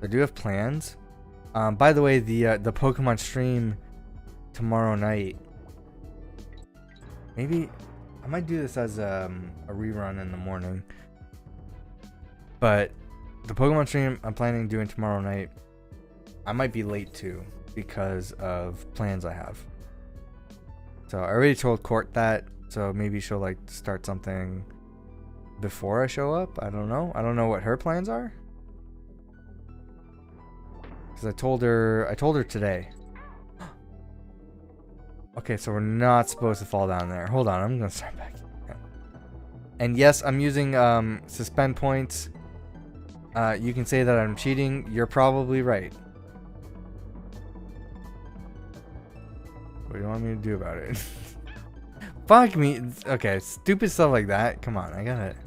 I do have plans. By the way, the Pokemon stream tomorrow night. Maybe I might do this as a rerun in the morning. But the Pokemon stream I'm planning on doing tomorrow night, I might be late too because of plans I have. So I already told Court that, so maybe she'll like start something before I show up. I don't know. I don't know what her plans are. Because I told her today. Okay, so we're not supposed to fall down there. Hold on, I'm gonna start back. Okay. And yes, I'm using suspend points. You can say that I'm cheating. You're probably right. What do you want me to do about it? Fuck me. Okay, stupid stuff like that. Come on, I got it.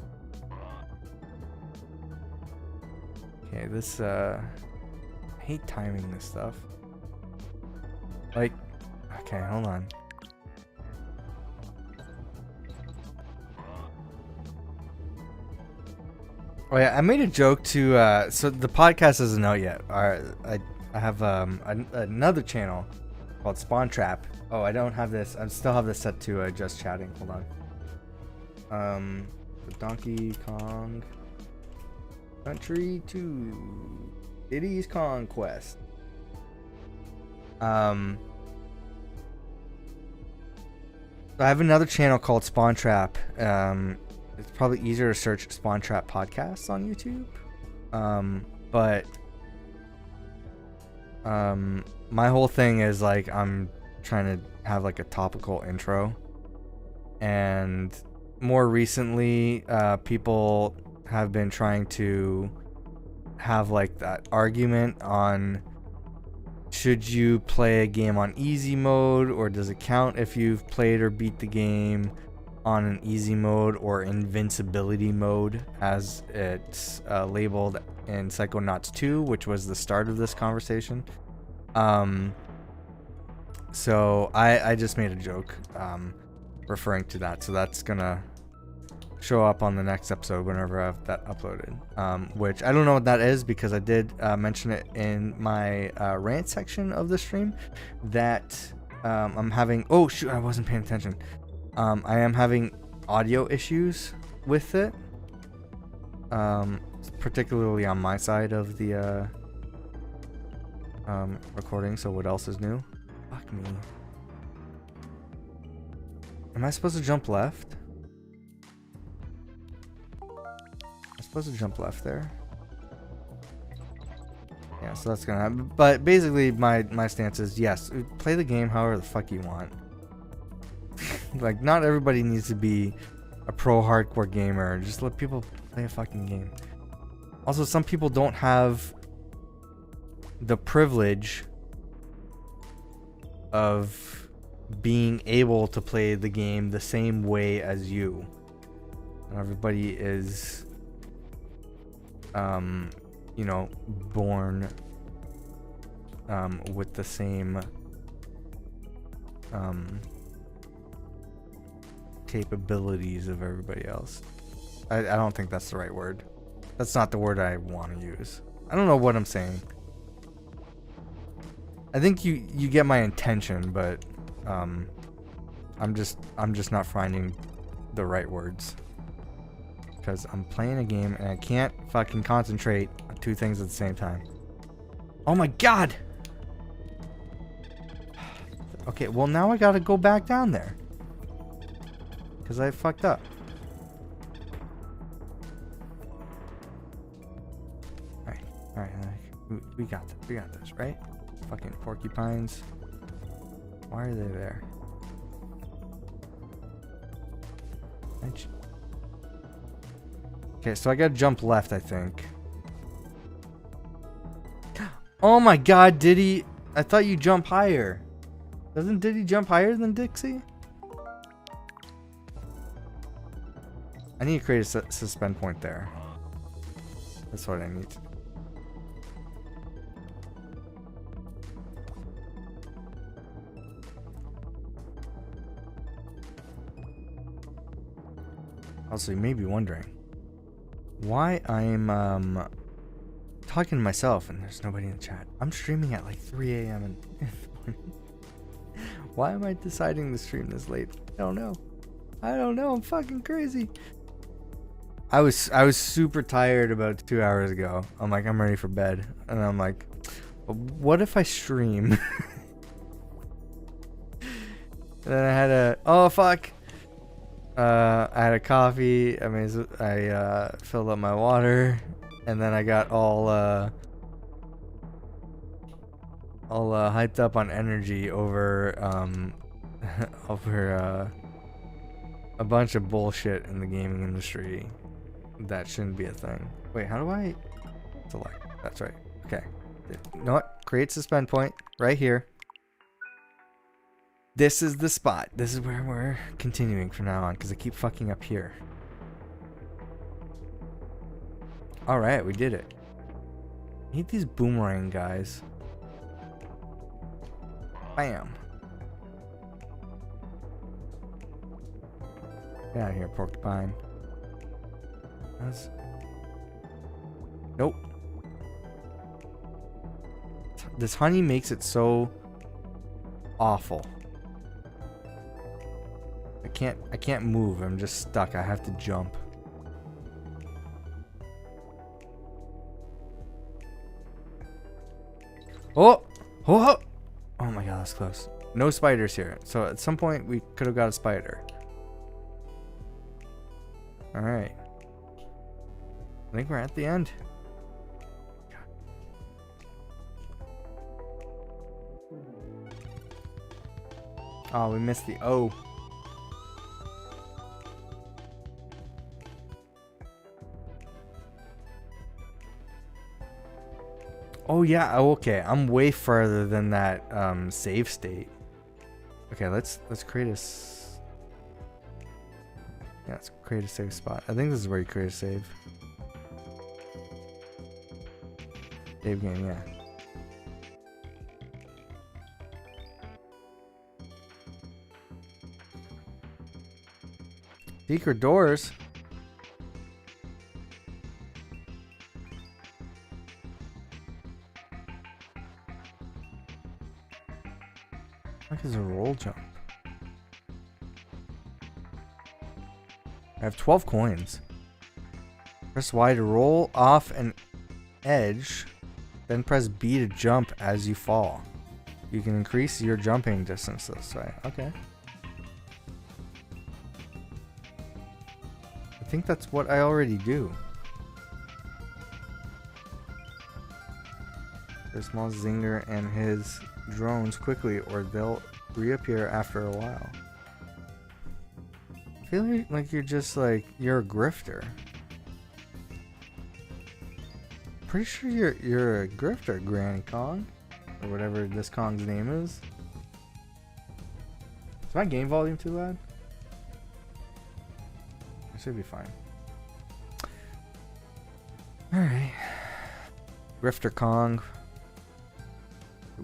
Okay, this I hate timing this stuff. Like, okay, hold on. Oh yeah, I made a joke to so the podcast isn't out yet. I have another channel called Spawn Trap. Oh, I don't have this. I still have this set to just chatting. Hold on. Donkey Kong Country 2 Diddy's Conquest. I have another channel called Spawn Trap. It's probably easier to search Spawn Trap podcasts on YouTube. But my whole thing is like I'm trying to have like a topical intro. And more recently, people have been trying to have like that argument on should you play a game on easy mode, or does it count if you've played or beat the game on an easy mode or invincibility mode, as it's labeled in Psychonauts 2, which was the start of this conversation. So I just made a joke referring to that, so that's gonna show up on the next episode whenever I have that uploaded, which I don't know what that is, because I did mention it in my rant section of the stream that I'm having, oh shoot, I wasn't paying attention. I am having audio issues with it, particularly on my side of the recording. So what else is new? Fuck me. Am I supposed to jump left? I'm supposed to jump left there. Yeah, so that's gonna happen. But basically my stance is yes, play the game however the fuck you want. Like, not everybody needs to be a pro hardcore gamer. Just let people play a fucking game. Also, some people don't have the privilege of being able to play the game the same way as you. Everybody is you know, born with the same capabilities of everybody else. I don't think that's the right word. That's not the word I want to use. I don't know what I'm saying. I think you get my intention, but I'm just not finding the right words, because I'm playing a game and I can't fucking concentrate on two things at the same time. Oh my god. Okay, well now I gotta go back down there because I fucked up. Alright, we got this, right? Fucking porcupines. Why are they there? Okay, so I gotta jump left, I think. Oh my god, Diddy! I thought you jump higher. Doesn't Diddy jump higher than Dixie? I need to create a suspend point there. That's what I need to do. Also, you may be wondering why I'm talking to myself and there's nobody in the chat. I'm streaming at like 3 a.m. in the morning. Why am I deciding to stream this late? I don't know. I'm fucking crazy. I was super tired about 2 hours ago. I'm like, I'm ready for bed, and I'm like, what if I stream? And then I had I had a coffee. I filled up my water, and then I got all hyped up on energy over over a bunch of bullshit in the gaming industry that shouldn't be a thing. Wait, how do I select? That's right. Okay. You know what? Create suspend point right here. This is the spot. This is where we're continuing from now on, because I keep fucking up here. Alright, we did it. I hate these boomerang guys. Bam. Get out of here, porcupine. Nope. This honey makes it so awful. I can't move. I'm just stuck. I have to jump. Oh my god, that's close. No spiders here. So at some point we could have got a spider. All right. I think we're at the end. Oh, we missed the O. Oh yeah, oh, okay. I'm way further than that save state. Okay, let's create a yeah, let's create a save spot. I think this is where you create a save. Save game, yeah. Secret doors. What is a roll jump? I have 12 coins. Press Y to roll off an edge, then press B to jump as you fall. You can increase your jumping distance this way. Okay. I think that's what I already do. The small Zinger and his drones quickly, or they'll reappear after a while. I feel like you're just like, you're a grifter. Pretty sure you're a grifter, Granny Kong, or whatever this Kong's name is. Is my game volume too loud? I should be fine. Alright. Grifter Kong.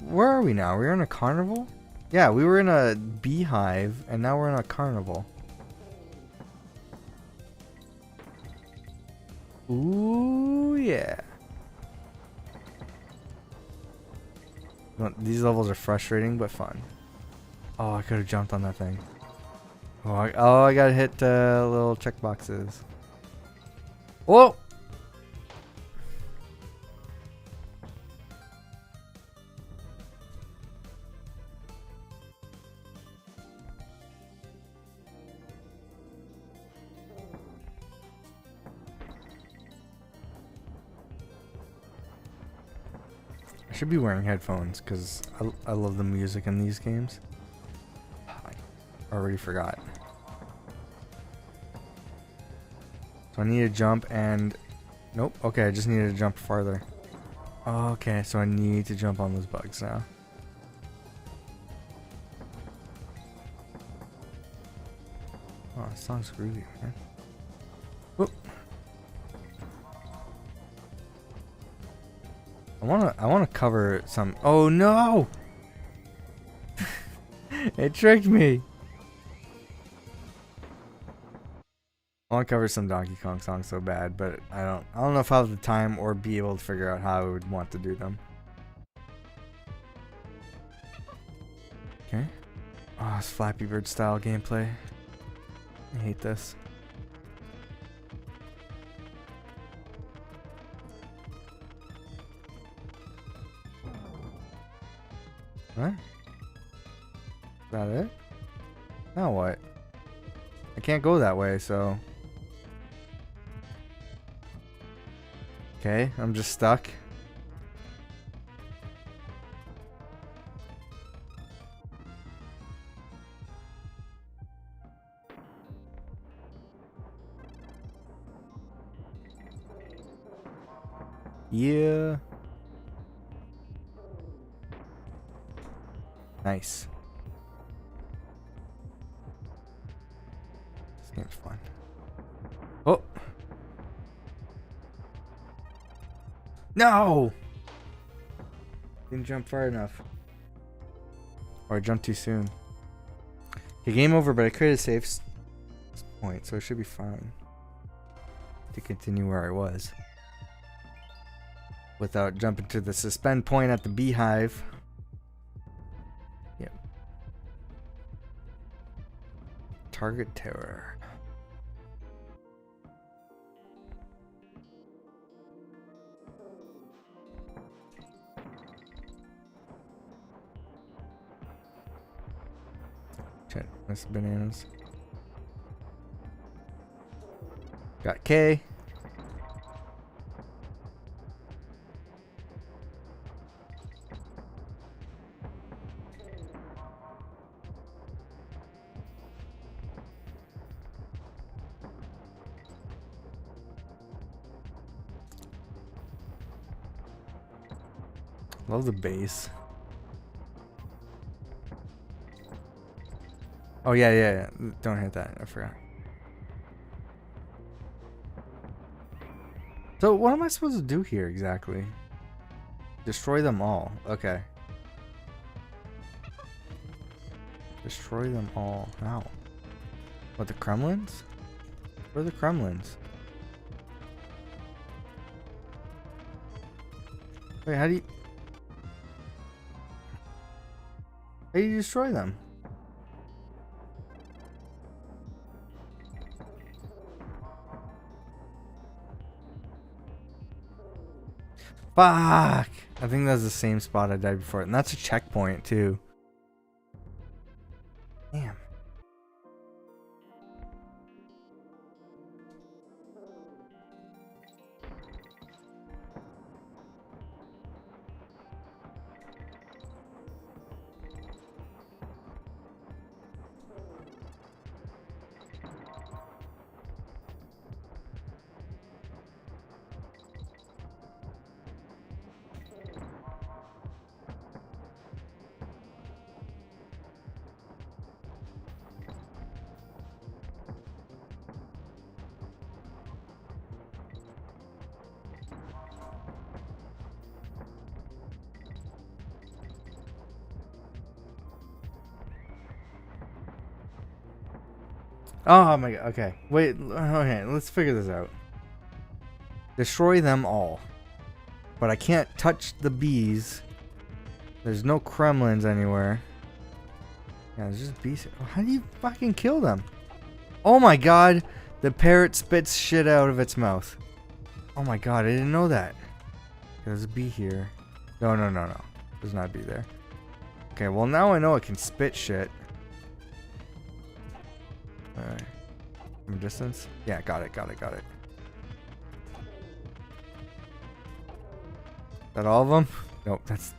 Where are we now? We're in a carnival? Yeah, we were in a beehive, and now we're in a carnival. Ooh, yeah. Well, these levels are frustrating, but fun. Oh, I could have jumped on that thing. Oh, I gotta hit little check boxes. Whoa! I should be wearing headphones because I love the music in these games. I already forgot. So I need to jump and... Nope. Okay, I just needed to jump farther. Okay, so I need to jump on those bugs now. Oh, this song's groovy, man. Whoop. I wanna cover some... Oh no! It tricked me! I want to cover some Donkey Kong songs so bad, but I don't know if I have the time or be able to figure out how I would want to do them. Okay. Oh, it's Flappy Bird style gameplay. I hate this. What? Is that it? Now what? I can't go that way, so... Okay, I'm just stuck. Yeah. Nice. This game's fun. Oh! No! Didn't jump far enough. Or I jumped too soon. Okay, game over, but I created a save point, so it should be fine to continue where I was without jumping to the suspend point at the beehive. Yep. Target terror. Shit, that's bananas. Got K. Love the bass. Oh yeah. Don't hit that. I forgot. So what am I supposed to do here exactly? Destroy them all. Okay. Destroy them all. How? What, the Kremlins? Where are the Kremlins? Wait, how do you destroy them? Fuck! I think that's the same spot I died before. And that's a checkpoint, too. Damn. Oh my god, okay. Wait, okay, let's figure this out. Destroy them all. But I can't touch the bees. There's no Kremlins anywhere. Yeah, there's just bees. How do you fucking kill them? Oh my god, the parrot spits shit out of its mouth. Oh my god, I didn't know that. There's a bee here. No. There's not a bee there. Okay, well now I know it can spit shit. Alright. From a distance? Yeah, got it. Is that all of them? Nope, that's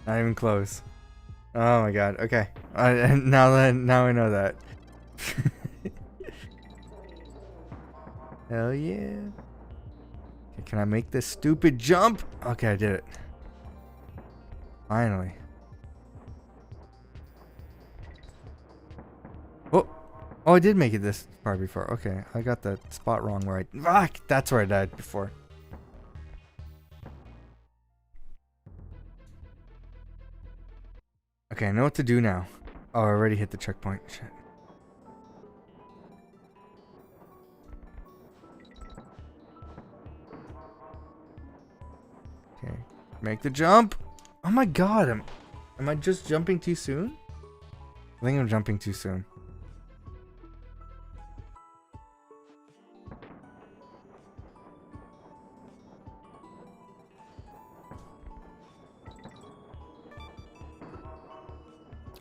not even close. Oh my god, okay. Now I know that. Hell yeah. Okay, can I make this stupid jump? Okay, I did it. Finally. Oh, I did make it this far before. Okay, I got the spot wrong where that's where I died before. Okay, I know what to do now. Oh, I already hit the checkpoint. Shit. Okay, make the jump. Oh my god, am I just jumping too soon? I think I'm jumping too soon.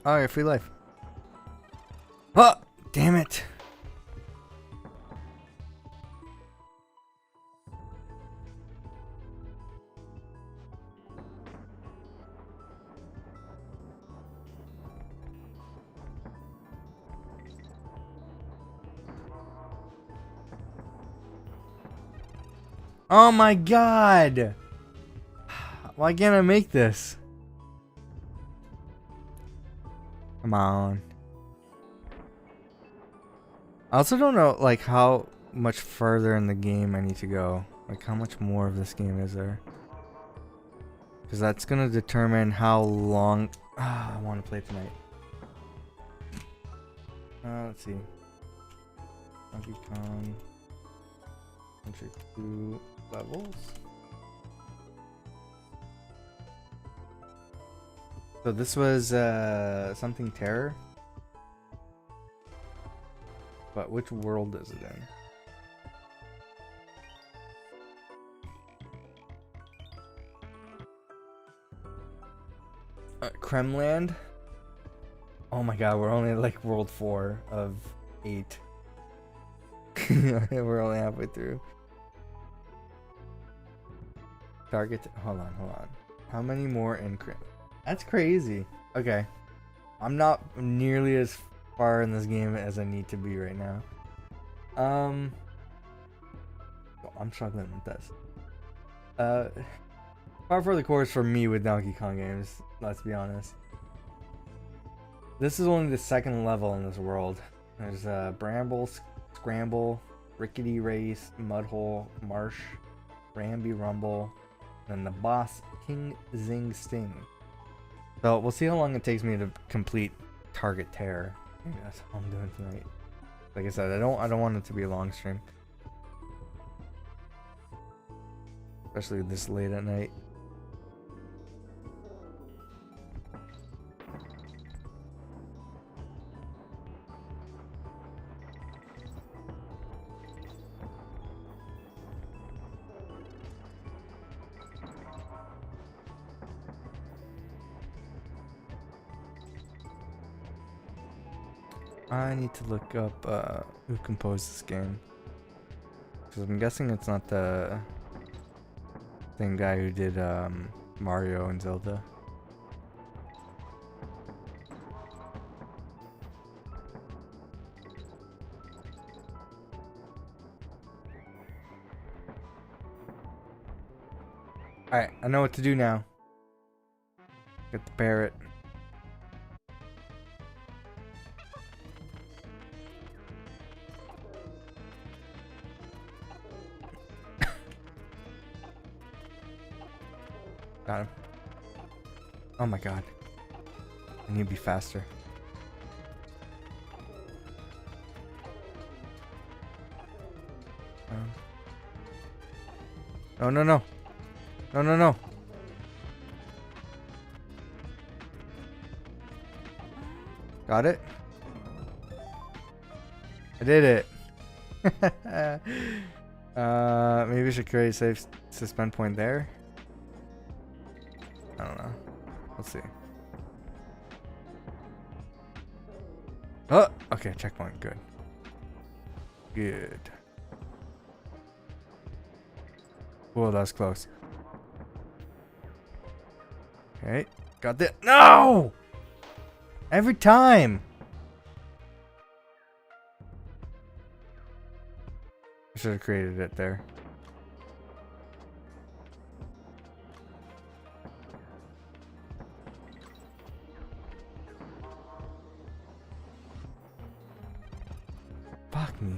Oh, yeah, free life. Oh, damn it. Oh my god. Why can't I make this? Come on. I also don't know, like, how much further in the game I need to go. Like, how much more of this game is there? Because that's going to determine how long... I want to play tonight. Let's see. Donkey Kong. Country 2 levels. So this was something terror. But which world is it in? Kremland. Oh my god, we're only like world 4 of 8. We're only halfway through. Target. Hold on. How many more in Kremland? That's crazy. Okay. I'm not nearly as far in this game as I need to be right now. I'm struggling with this. Par for the course for me with Donkey Kong games, let's be honest. This is only the second level in this world. There's Bramble, Scramble, Rickety Race, Mudhole, Marsh, Ramby Rumble, and the boss, King Zing Sting. So we'll see how long it takes me to complete Target Terror. Maybe that's all I'm doing tonight. Like I said, I don't want it to be a long stream. Especially this late at night. I need to look up who composed this game. Because I'm guessing it's not the same guy who did Mario and Zelda. Alright, I know what to do now. Get the parrot. Got him. Oh my god. I need to be faster. No, no, no. No, no, no. Got it? I did it. Maybe we should create a safe suspend point there. I don't know. Let's see. Oh, okay, checkpoint. Good. Good. Whoa, that was close. Okay, got this. No! Every time! I should have created it there. Fuck me.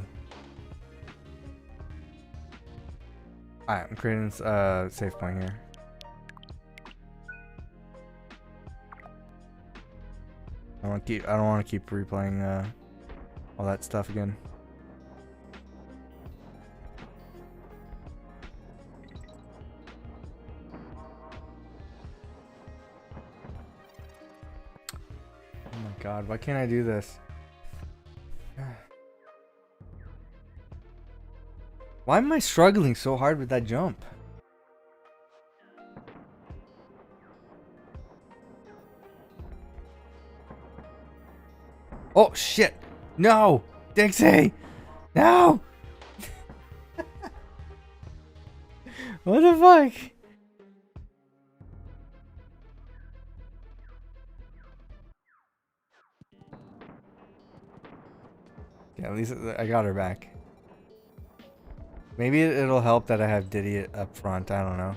Alright, I'm creating a save point here. I don't want to keep replaying all that stuff again. Oh my god, why can't I do this? Why am I struggling so hard with that jump? Oh shit! No! Dixie! No! What the fuck? Yeah, at least I got her back. Maybe it'll help that I have Diddy up front. I don't know.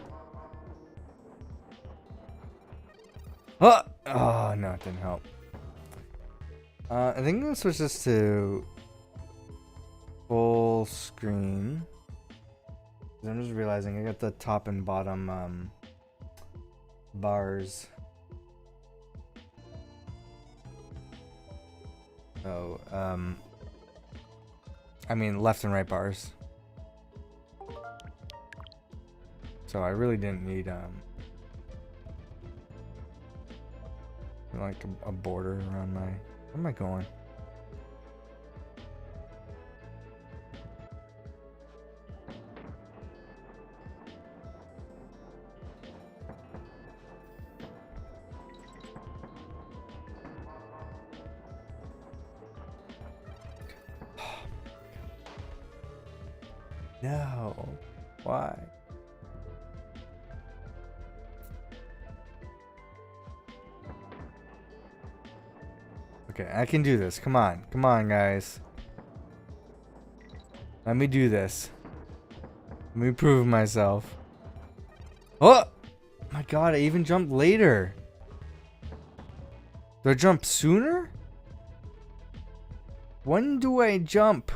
Oh no, it didn't help. I think I'm gonna switch this to full screen. I'm just realizing I got the top and bottom bars. So I mean left and right bars. So I really didn't need like a border around my. Where am I going? No. Why? Okay, I can do this. Come on. Come on, guys. Let me do this. Let me prove myself. Oh! god, I even jumped later. Do I jump sooner? When do I jump?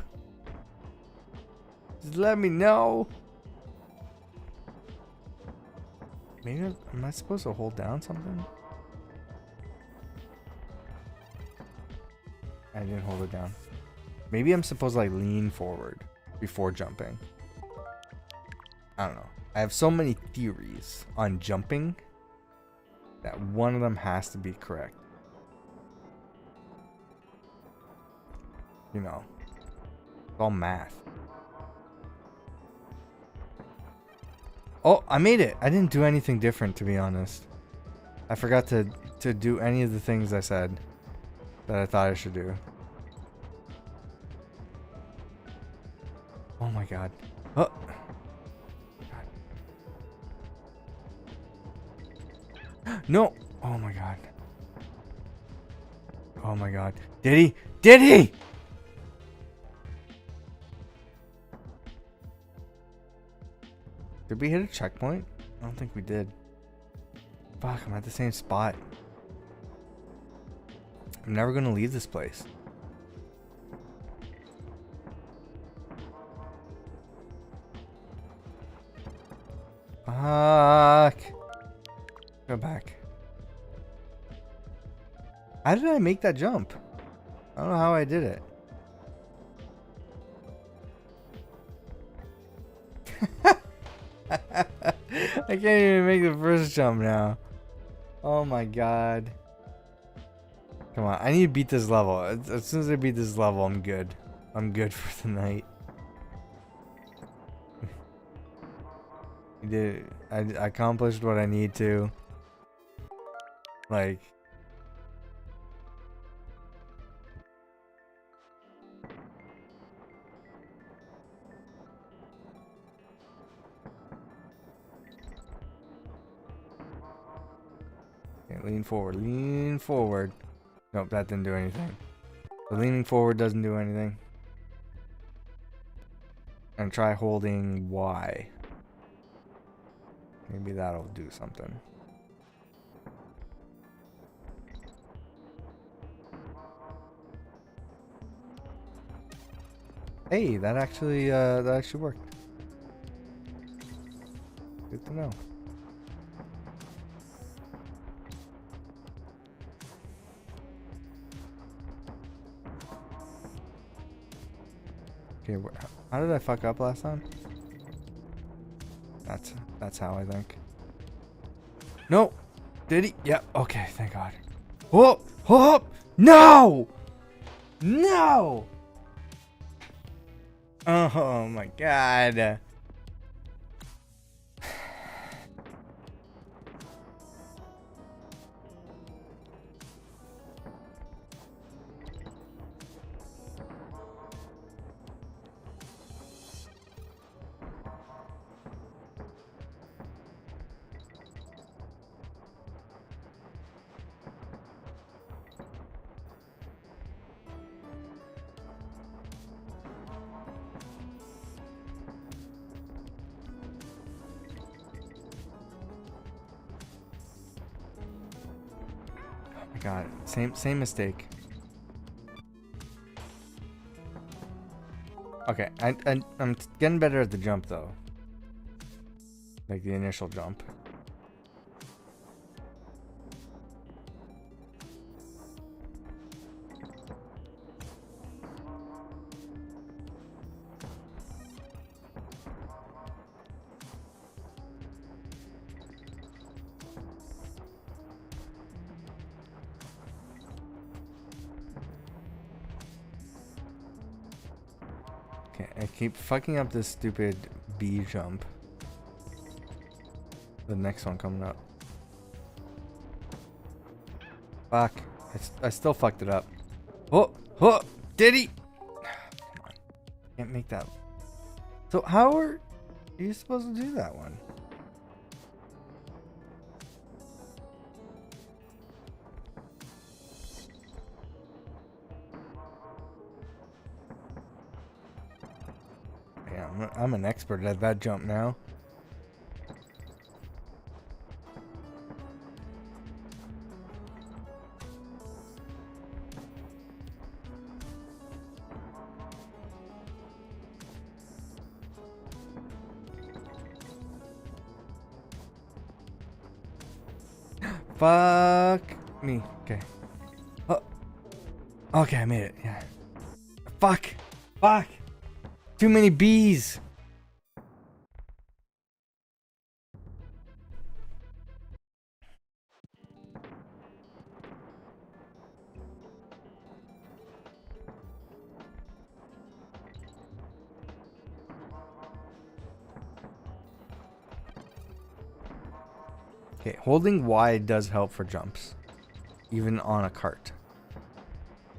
Just let me know. Maybe am I supposed to hold down something? I didn't hold it down. Maybe I'm supposed to like lean forward before jumping. I don't know. I have so many theories on jumping that one of them has to be correct. You know, it's all math. Oh, I made it. I didn't do anything different, to be honest. I forgot to do any of the things I said that I thought I should do. Oh my god. Oh. No. Oh my god. Oh my god. Did he? Did he? Did we hit a checkpoint? I don't think we did. Fuck, I'm at the same spot. I'm never gonna leave this place. Fuck. Go back. How did I make that jump? I don't know how I did it. I can't even make the first jump now. Oh my god. Come on, I need to beat this level. As soon as I beat this level, I'm good. I'm good for the night. I accomplished what I need to. Like... Okay, lean forward, lean forward. Nope, that didn't do anything. The leaning forward doesn't do anything. And try holding Y. Maybe that'll do something. Hey, that actually worked. Good to know. Okay, how did I fuck up last time? That's how I think. No! Did he? Yep. Yeah, okay, thank God. Oh! Oh! No! No! Oh my God. God, same mistake. Okay, I'm getting better at the jump though. Like the initial jump. I keep fucking up this stupid B jump. The next one coming up. Fuck. I still fucked it up. Oh! Oh! Did he? Come on. Can't make that. So how are you supposed to do that one? I'm an expert at that jump now. Fuck me. Okay. Oh. Okay, I made it. Yeah. Fuck. Fuck. Too many bees. Okay, holding Y does help for jumps, even on a cart.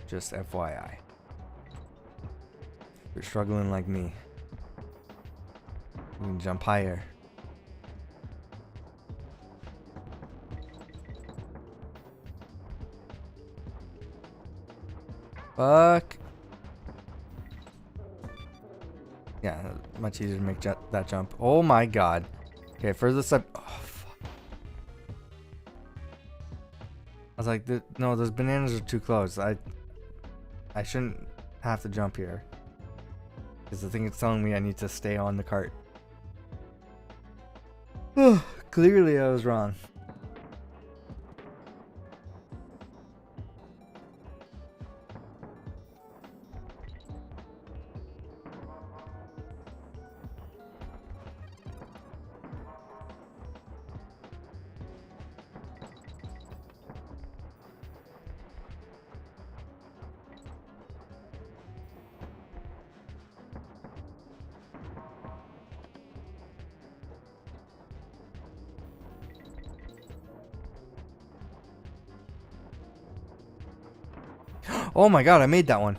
Just FYI. If you're struggling like me, you can jump higher. Fuck. Yeah, much easier to make that jump. Oh my god. Okay, further step. Oh, fuck. I was like, no, those bananas are too close. I shouldn't have to jump here. Because the thing is telling me I need to stay on the cart. Clearly I was wrong. Oh my god, I made that one.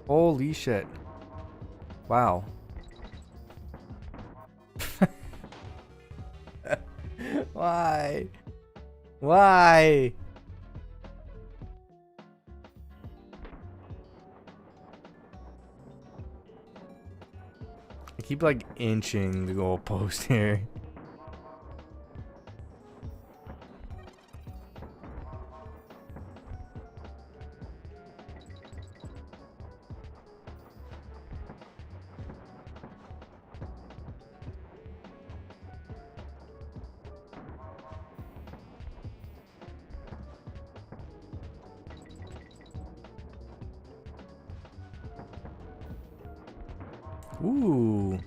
Holy shit. Wow. Why? Why? I keep like inching the goalpost here. Ooh.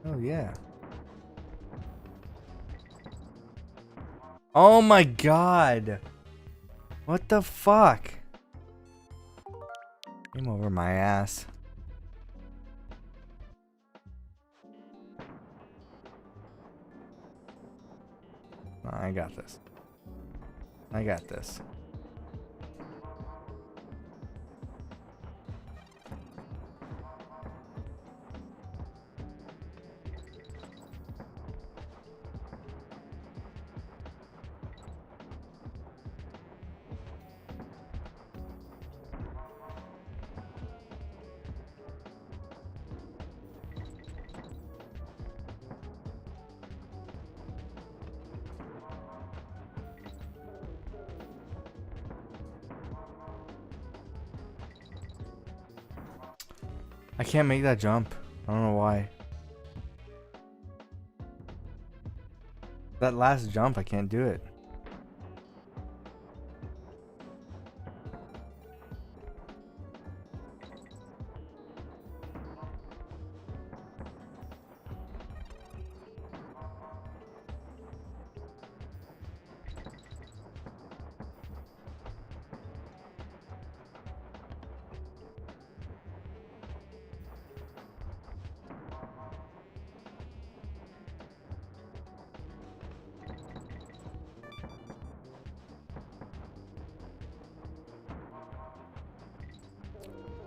Oh yeah. Oh my god. What the fuck? Game over my ass. I got this. I got this. I can't make that jump. I don't know why. That last jump, I can't do it.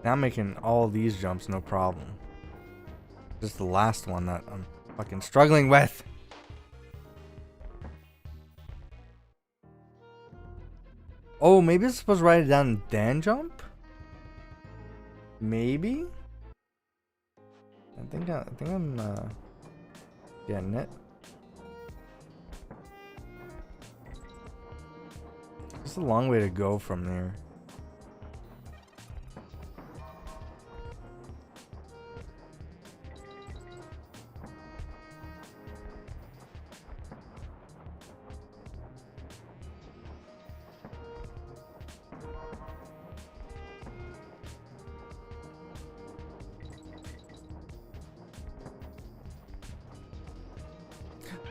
Now I'm making all these jumps no problem. Just the last one that I'm fucking struggling with. Oh, maybe I'm supposed to write it down and then jump? Maybe? I think I'm getting it. It's a long way to go from there.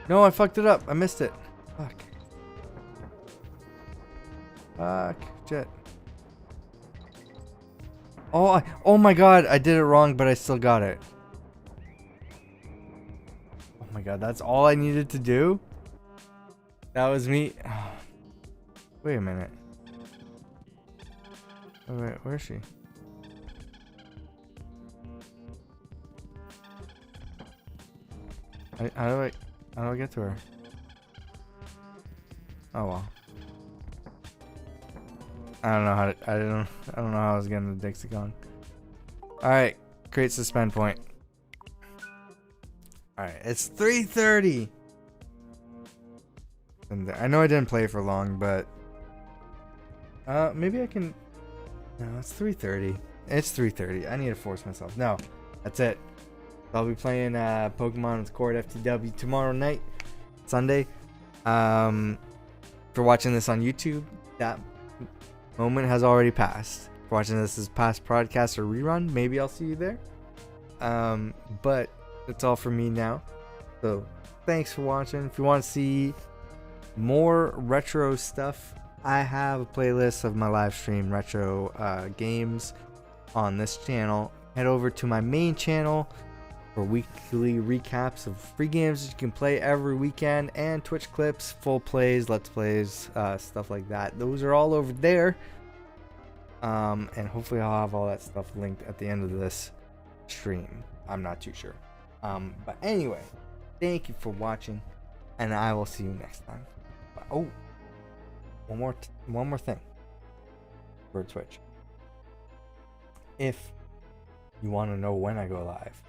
No, I fucked it up. I missed it. Fuck. Fuck. Shit. Oh my god, I did it wrong, but I still got it. Oh my god, that's all I needed to do? That was me. Wait a minute. Oh, wait, where is she? How do I get to her? Oh well. I don't know how to, I don't know how I was getting the Dixie Kong. Alright, create suspend point. Alright, it's 3:30. And I know I didn't play for long, but maybe I can. No, it's 3:30. It's 3:30. I need to force myself. No, that's it. I'll be playing Pokemon with Cord FTW tomorrow night, Sunday. For watching this on YouTube, that moment has already passed. For watching this as past broadcast or rerun, maybe I'll see you there. But that's all for me now. So thanks for watching. If you want to see more retro stuff, I have a playlist of my live stream retro games on this channel. Head over to my main channel for weekly recaps of free games that you can play every weekend, and Twitch clips, full plays, let's plays, stuff like that. Those are all over there. And hopefully I'll have all that stuff linked at the end of this stream. I'm not too sure. But anyway, thank you for watching, and I will see you next time. Oh, one more thing for Twitch. If you want to know when I go live,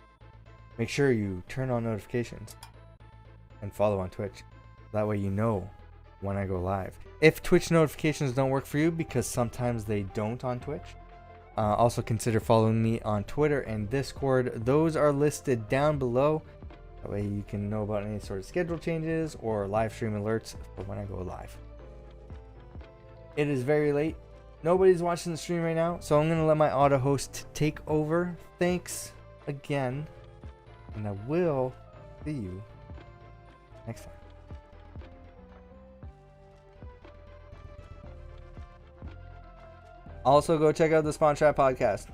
make sure you turn on notifications and follow on Twitch. That way you know when I go live. If Twitch notifications don't work for you, because sometimes they don't on Twitch, also consider following me on Twitter and Discord. Those are listed down below. That way you can know about any sort of schedule changes or live stream alerts for when I go live. It is very late. Nobody's watching the stream right now, so I'm going to let my auto host take over. Thanks again, and I will see you next time. Also, go check out the Spawn Trap podcast.